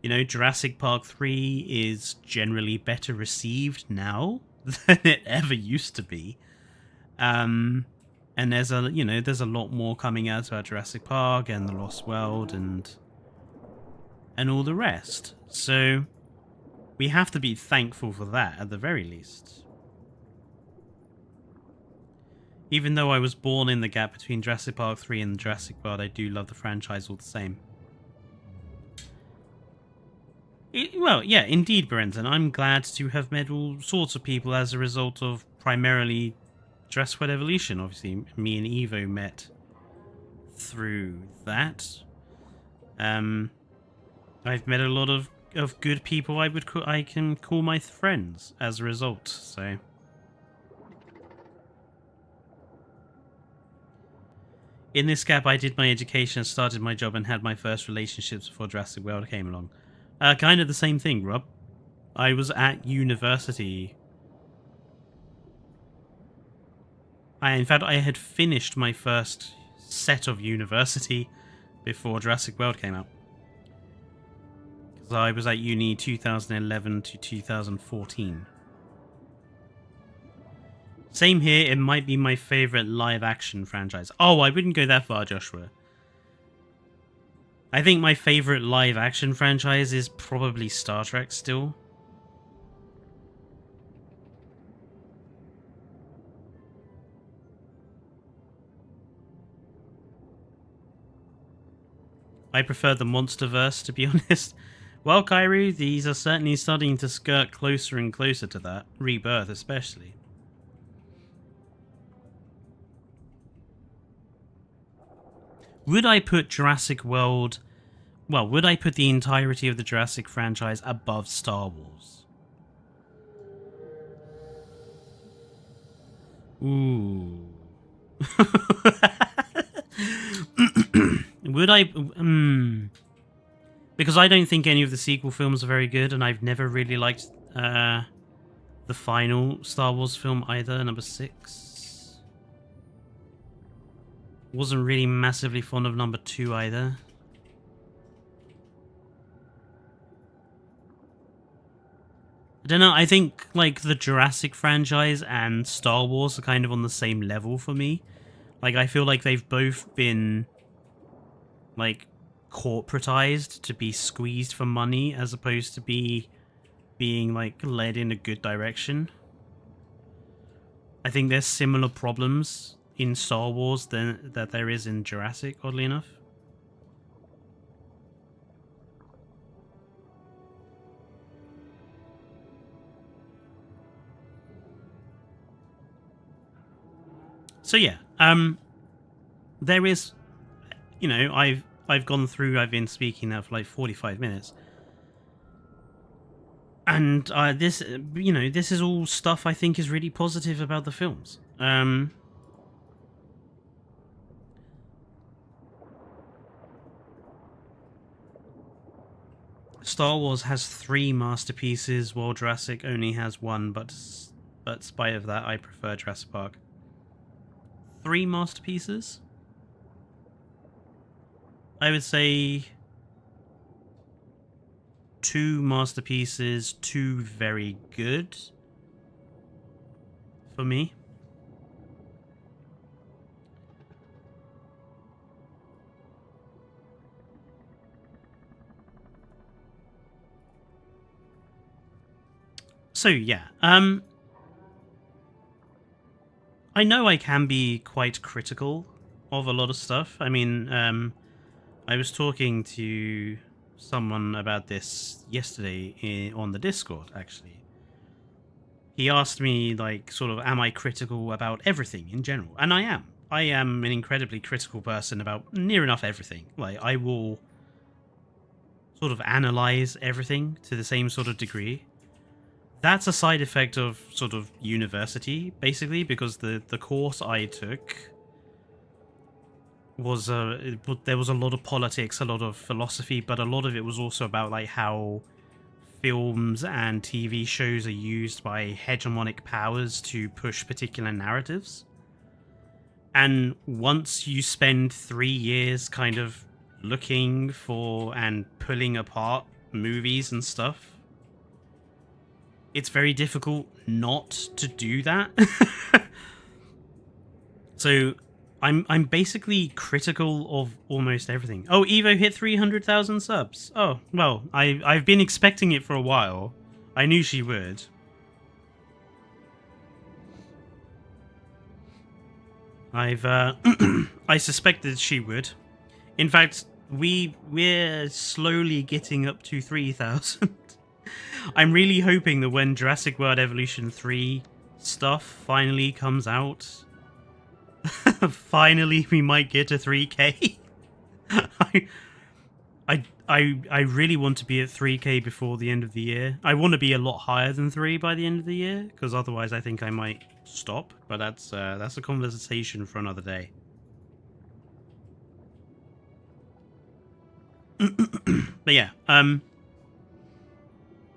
You know, Jurassic Park 3 is generally better received now than it ever used to be. And there's a lot more coming out about Jurassic Park and The Lost World and all the rest. So we have to be thankful for that at the very least. Even though I was born in the gap between Jurassic Park 3 and Jurassic World, I do love the franchise all the same. Well, yeah, indeed, Brenton. I'm glad to have met all sorts of people as a result of primarily Jurassic World Evolution. Obviously, me and Evo met through that. I've met a lot of good people I can call my friends as a result, so... In this gap, I did my education, started my job, and had my first relationships before Jurassic World came along. Kind of the same thing, Rob. I was at university. In fact, I had finished my first set of university before Jurassic World came out. Because I was at uni 2011 to 2014. Same here, it might be my favorite live-action franchise. Oh, I wouldn't go that far, Joshua. I think my favorite live-action franchise is probably Star Trek still. I prefer the MonsterVerse, to be honest. Well, Kairu, these are certainly starting to skirt closer and closer to that. Rebirth, especially. Would I put Jurassic World... Well, would I put the entirety of the Jurassic franchise above Star Wars? Ooh. Would I... Because I don't think any of the sequel films are very good, and I've never really liked the final Star Wars film either, number 6. Wasn't really massively fond of number 2 either. I don't know, I think like the Jurassic franchise and Star Wars are kind of on the same level for me. Like, I feel like they've both been like corporatized to be squeezed for money as opposed to being like led in a good direction. I think there's similar problems in Star Wars that there is in Jurassic, oddly enough. So yeah, there is, you know, I've gone through, I've been speaking now for like 45 minutes. And this, you know, this is all stuff I think is really positive about the films. Star Wars has 3 masterpieces, while Jurassic only has 1, but spite of that, I prefer Jurassic Park. 3 masterpieces? I would say 2 masterpieces, 2 very good for me. So yeah, I know I can be quite critical of a lot of stuff. I mean, I was talking to someone about this yesterday on the Discord, actually. He asked me, like, sort of, am I critical about everything in general? And I am. I am an incredibly critical person about near enough everything. Like, I will sort of analyze everything to the same sort of degree. That's a side effect of sort of university, basically, because the course I took was there was a lot of politics, a lot of philosophy, but a lot of it was also about like how films and TV shows are used by hegemonic powers to push particular narratives. And once you spend 3 years kind of looking for and pulling apart movies and stuff, it's very difficult not to do that. So I'm basically critical of almost everything. Oh, Evo hit 300,000 subs. Oh, well, I've been expecting it for a while. I knew she would. I suspected she would. In fact, we're slowly getting up to 3,000. I'm really hoping that when Jurassic World Evolution 3 stuff finally comes out, finally we might get to 3k. I really want to be at 3k before the end of the year. I want to be a lot higher than 3 by the end of the year, because otherwise I think I might stop, but that's a conversation for another day. But yeah,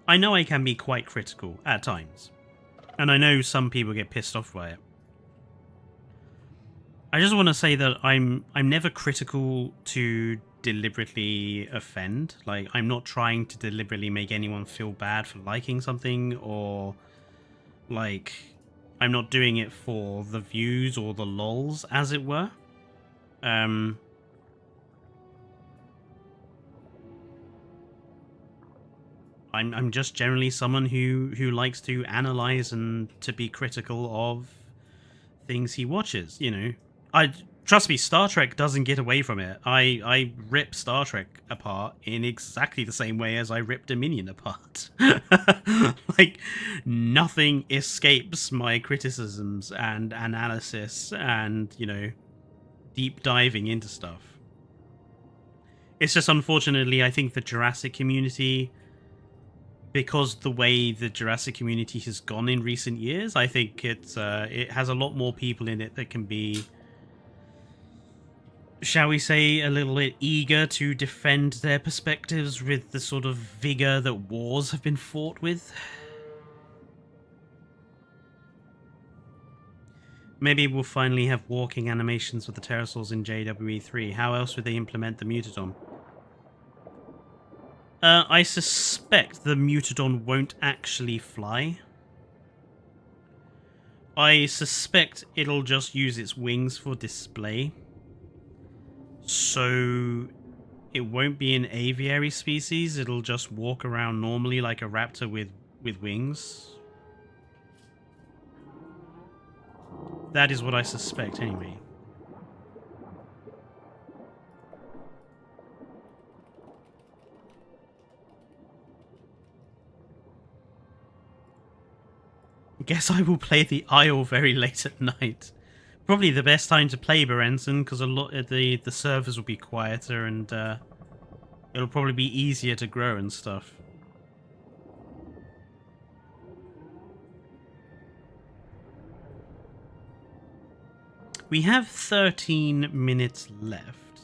I know I can be quite critical at times, and I know some people get pissed off by it. I just want to say that I'm never critical to deliberately offend. Like, I'm not trying to deliberately make anyone feel bad for liking something, or like I'm not doing it for the views or the lols, as it were. I'm just generally someone who likes to analyze and to be critical of things he watches. You know, I trust me, Star Trek doesn't get away from it. I rip Star Trek apart in exactly the same way as I rip Dominion apart. Like, nothing escapes my criticisms and analysis and, you know, deep diving into stuff. It's just, unfortunately, I think the Jurassic community, because the way the Jurassic community has gone in recent years, I think it has a lot more people in it that can be, shall we say, a little bit eager to defend their perspectives with the sort of vigor that wars have been fought with. Maybe we'll finally have walking animations with the pterosaurs in JWE3. How else would they implement the Mutadon? I suspect the Mutadon won't actually fly. I suspect it'll just use its wings for display. So it won't be an aviary species, it'll just walk around normally like a raptor with wings. That is what I suspect anyway. Guess I will play the Isle very late at night. Probably the best time to play Berenson, because a lot of the servers will be quieter and it'll probably be easier to grow and stuff. We have 13 minutes left.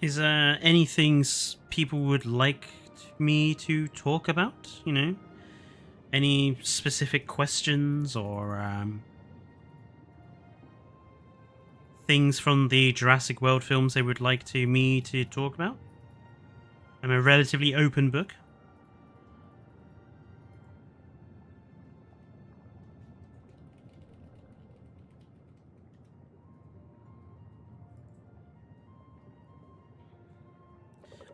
Is there anything people would like me to talk about? You know? Any specific questions or things from the Jurassic World films they would like me to talk about? I'm a relatively open book.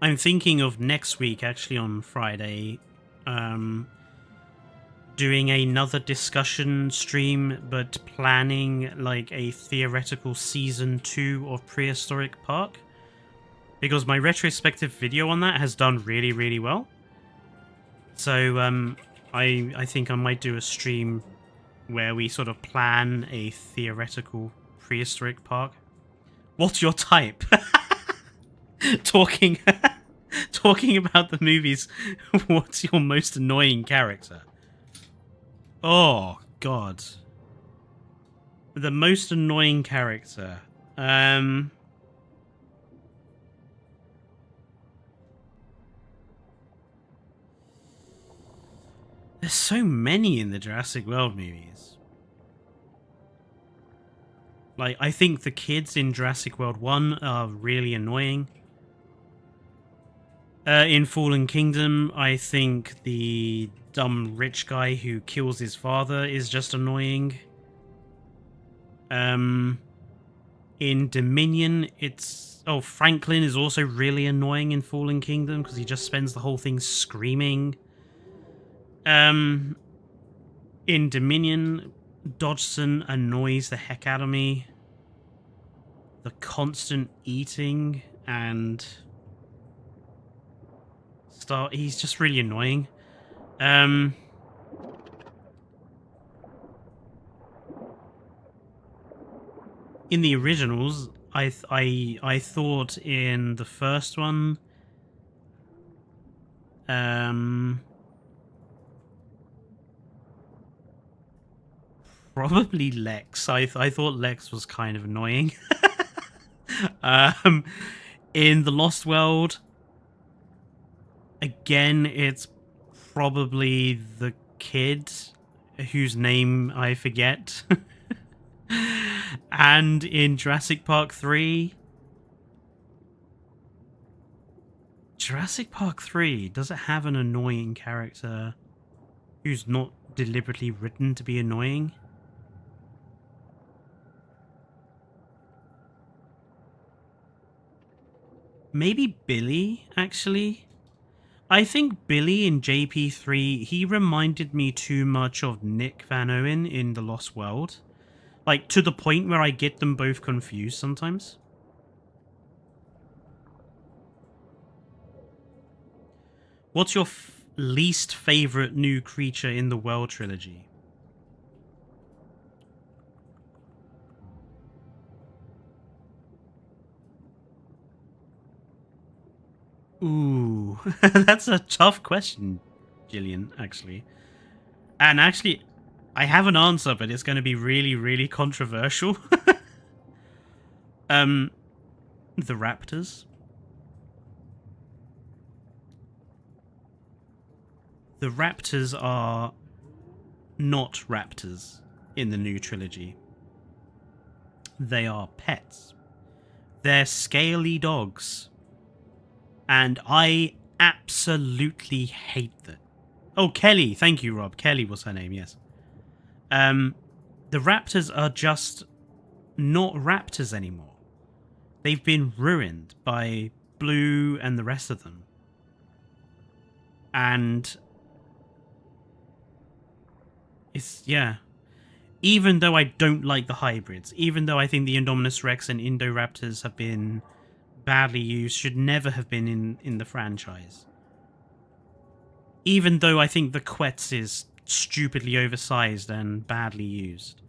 I'm thinking of next week, actually on Friday, doing another discussion stream, but planning like a theoretical season 2 of Prehistoric Park, because my retrospective video on that has done really, really well. So I think I might do a stream where we sort of plan a theoretical Prehistoric Park. What's your type? Talking about the movies, what's your most annoying character? Oh, God. The most annoying character. There's so many in the Jurassic World movies. Like, I think the kids in Jurassic World 1 are really annoying. In Fallen Kingdom, I think the dumb rich guy who kills his father is just annoying. In Dominion, it's... Oh, Franklin is also really annoying in Fallen Kingdom because he just spends the whole thing screaming. In Dominion, Dodgson annoys the heck out of me. The constant eating and... He's just really annoying. In the originals, I thought in the first one, probably Lex. I thought Lex was kind of annoying. In the Lost World, again, it's probably the kid whose name I forget. And in Jurassic Park 3, Jurassic Park 3, does it have an annoying character who's not deliberately written to be annoying? Maybe Billy, actually? I think Billy in JP3, he reminded me too much of Nick Van Owen in The Lost World. Like, to the point where I get them both confused sometimes. What's your least favorite new creature in the World trilogy? Ooh, that's a tough question, Gillian, actually. And actually, I have an answer, but it's going to be really, really controversial. The raptors. The raptors are not raptors in the new trilogy. They are pets. They're scaly dogs. And I absolutely hate them. Oh, Kelly. Thank you, Rob. Kelly was her name, yes. The raptors are just not raptors anymore. They've been ruined by Blue and the rest of them. And it's, yeah. Even though I don't like the hybrids, even though I think the Indominus Rex and Indoraptors have been badly used, should never have been in the franchise. Even though I think the Quetz is stupidly oversized and badly used.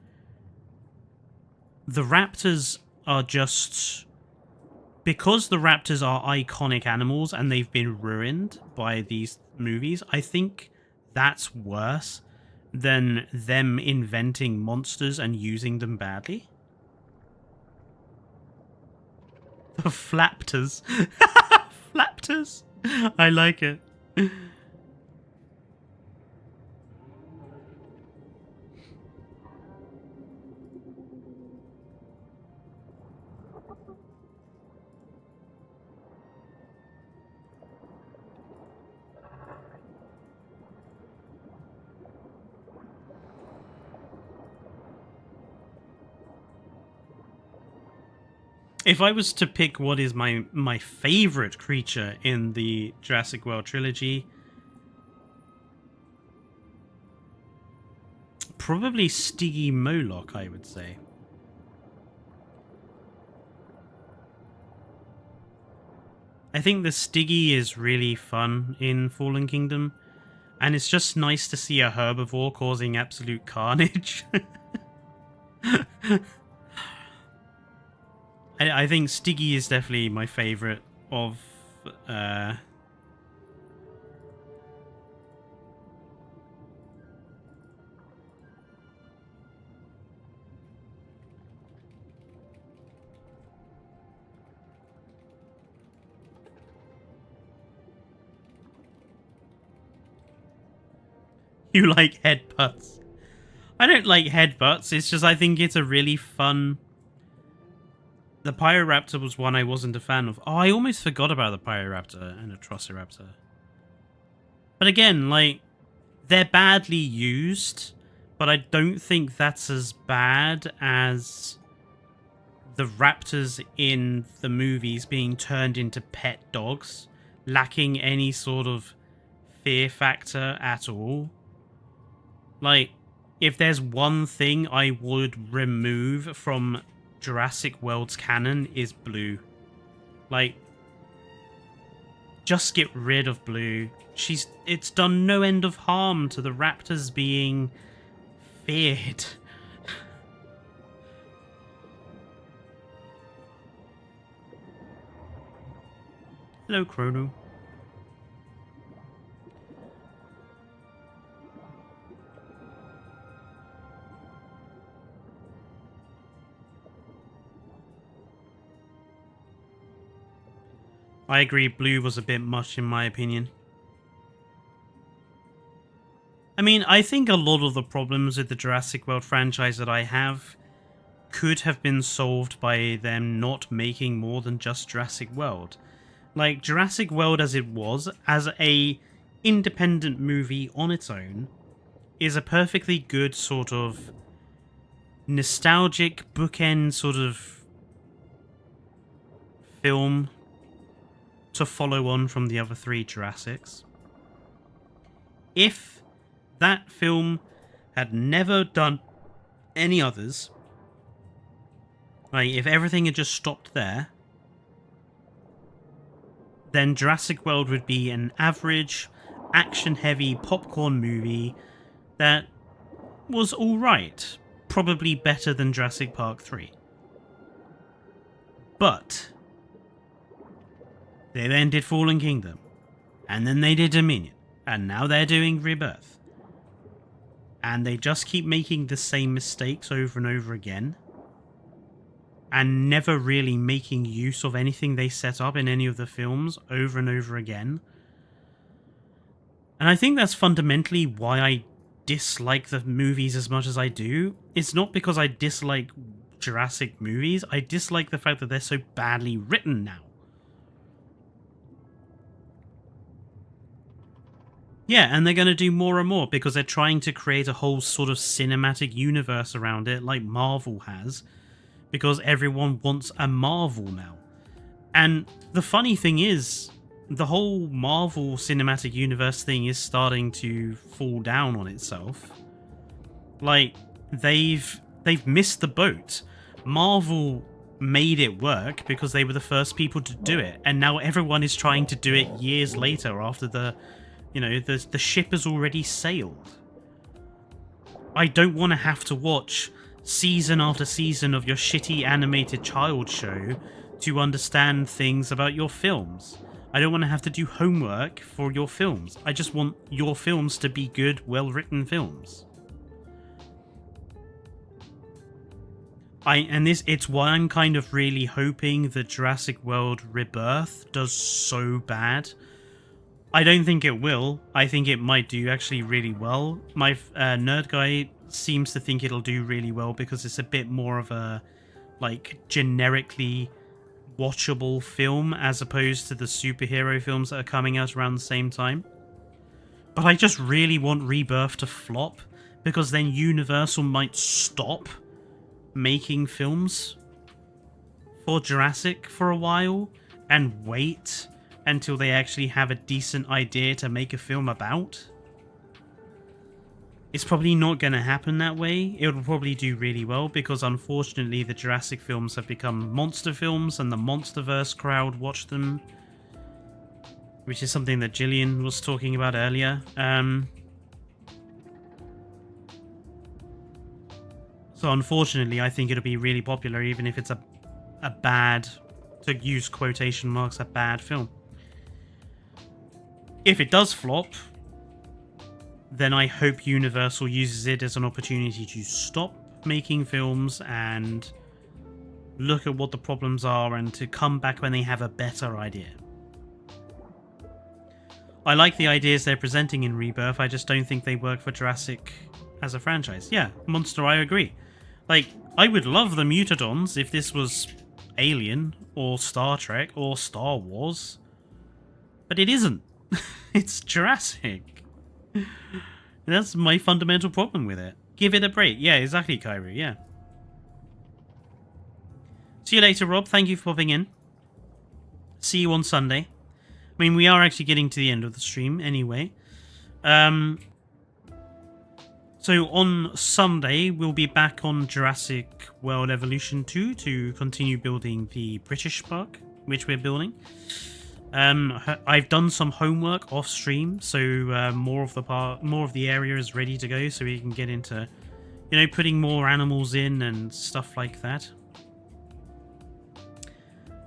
The raptors are just... Because the raptors are iconic animals and they've been ruined by these movies, I think that's worse than them inventing monsters and using them badly. The Flaptors. Flaptors. I like it. If I was to pick what is my favorite creature in the Jurassic World trilogy, probably Stiggy Moloch, I would say. I think the Stiggy is really fun in Fallen Kingdom, and it's just nice to see a herbivore causing absolute carnage. I think Stiggy is definitely my favorite of... You like headbutts. I don't like headbutts, it's just I think it's a really fun... The Pyroraptor was one I wasn't a fan of. Oh, I almost forgot about the Pyroraptor and Atrociraptor. But again, like, they're badly used, but I don't think that's as bad as the raptors in the movies being turned into pet dogs, lacking any sort of fear factor at all. Like, if there's one thing I would remove from Jurassic World's canon is Blue. Like, just get rid of Blue. It's done no end of harm to the raptors being feared. Hello, Chrono. I agree, Blue was a bit much in my opinion. I mean, I think a lot of the problems with the Jurassic World franchise that I have could have been solved by them not making more than just Jurassic World. Like, Jurassic World as it was, as a independent movie on its own, is a perfectly good sort of nostalgic bookend sort of film to follow on from the other three Jurassics. If that film had never done any others, like if everything had just stopped there, then Jurassic World would be an average, action-heavy popcorn movie that was alright. Probably better than Jurassic Park 3. But they then did Fallen Kingdom, and then they did Dominion, and now they're doing Rebirth. And they just keep making the same mistakes over and over again, and never really making use of anything they set up in any of the films over and over again. And I think that's fundamentally why I dislike the movies as much as I do. It's not because I dislike Jurassic movies, I dislike the fact that they're so badly written now. Yeah, and they're going to do more and more because they're trying to create a whole sort of cinematic universe around it, like Marvel has, because everyone wants a Marvel now. And the funny thing is, the whole Marvel Cinematic Universe thing is starting to fall down on itself. Like, they've missed the boat. Marvel made it work because they were the first people to do it, and now everyone is trying to do it years later after the ship has already sailed. I don't want to have to watch season after season of your shitty animated child show to understand things about your films. I don't want to have to do homework for your films. I just want your films to be good, well-written films. It's why I'm kind of really hoping that Jurassic World Rebirth does so bad. I don't think it will. I think it might do actually really well. My nerd guy seems to think it'll do really well because it's a bit more of a, like, generically watchable film as opposed to the superhero films that are coming out around the same time. But I just really want Rebirth to flop because then Universal might stop making films for Jurassic for a while and wait until they actually have a decent idea to make a film about. It's probably not going to happen that way. It will probably do really well because unfortunately the Jurassic films have become monster films and the Monsterverse crowd watch them, which is something that Gillian was talking about earlier. So unfortunately I think it'll be really popular even if it's a bad, to use quotation marks, a bad film. If it does flop, then I hope Universal uses it as an opportunity to stop making films and look at what the problems are and to come back when they have a better idea. I like the ideas they're presenting in Rebirth, I just don't think they work for Jurassic as a franchise. Yeah, Monster, I agree. Like, I would love the Mutadons if this was Alien or Star Trek or Star Wars, but it isn't. It's Jurassic. That's my fundamental problem with it. Give it a break. Yeah, exactly, Kyrie, yeah. See you later, Rob. Thank you for popping in. See you on Sunday. I mean, we are actually getting to the end of the stream anyway. So on Sunday, we'll be back on Jurassic World Evolution 2 to continue building the British park, which we're building. I've done some homework off stream, so more of the area is ready to go, so we can get into, you know, putting more animals in and stuff like that.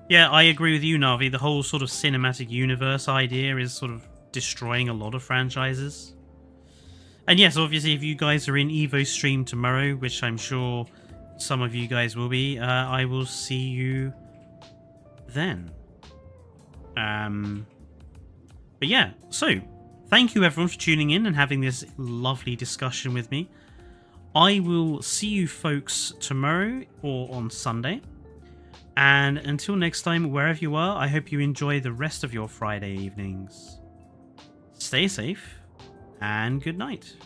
Yeah, I agree with you, Navi. The whole sort of cinematic universe idea is sort of destroying a lot of franchises. And yes, obviously, if you guys are in Evo stream tomorrow, which I'm sure some of you guys will be, I will see you then. But yeah, so thank you everyone for tuning in and having this lovely discussion with me. I will see you folks tomorrow or on Sunday. And until next time, wherever you are, I hope you enjoy the rest of your Friday evenings. Stay safe, and good night.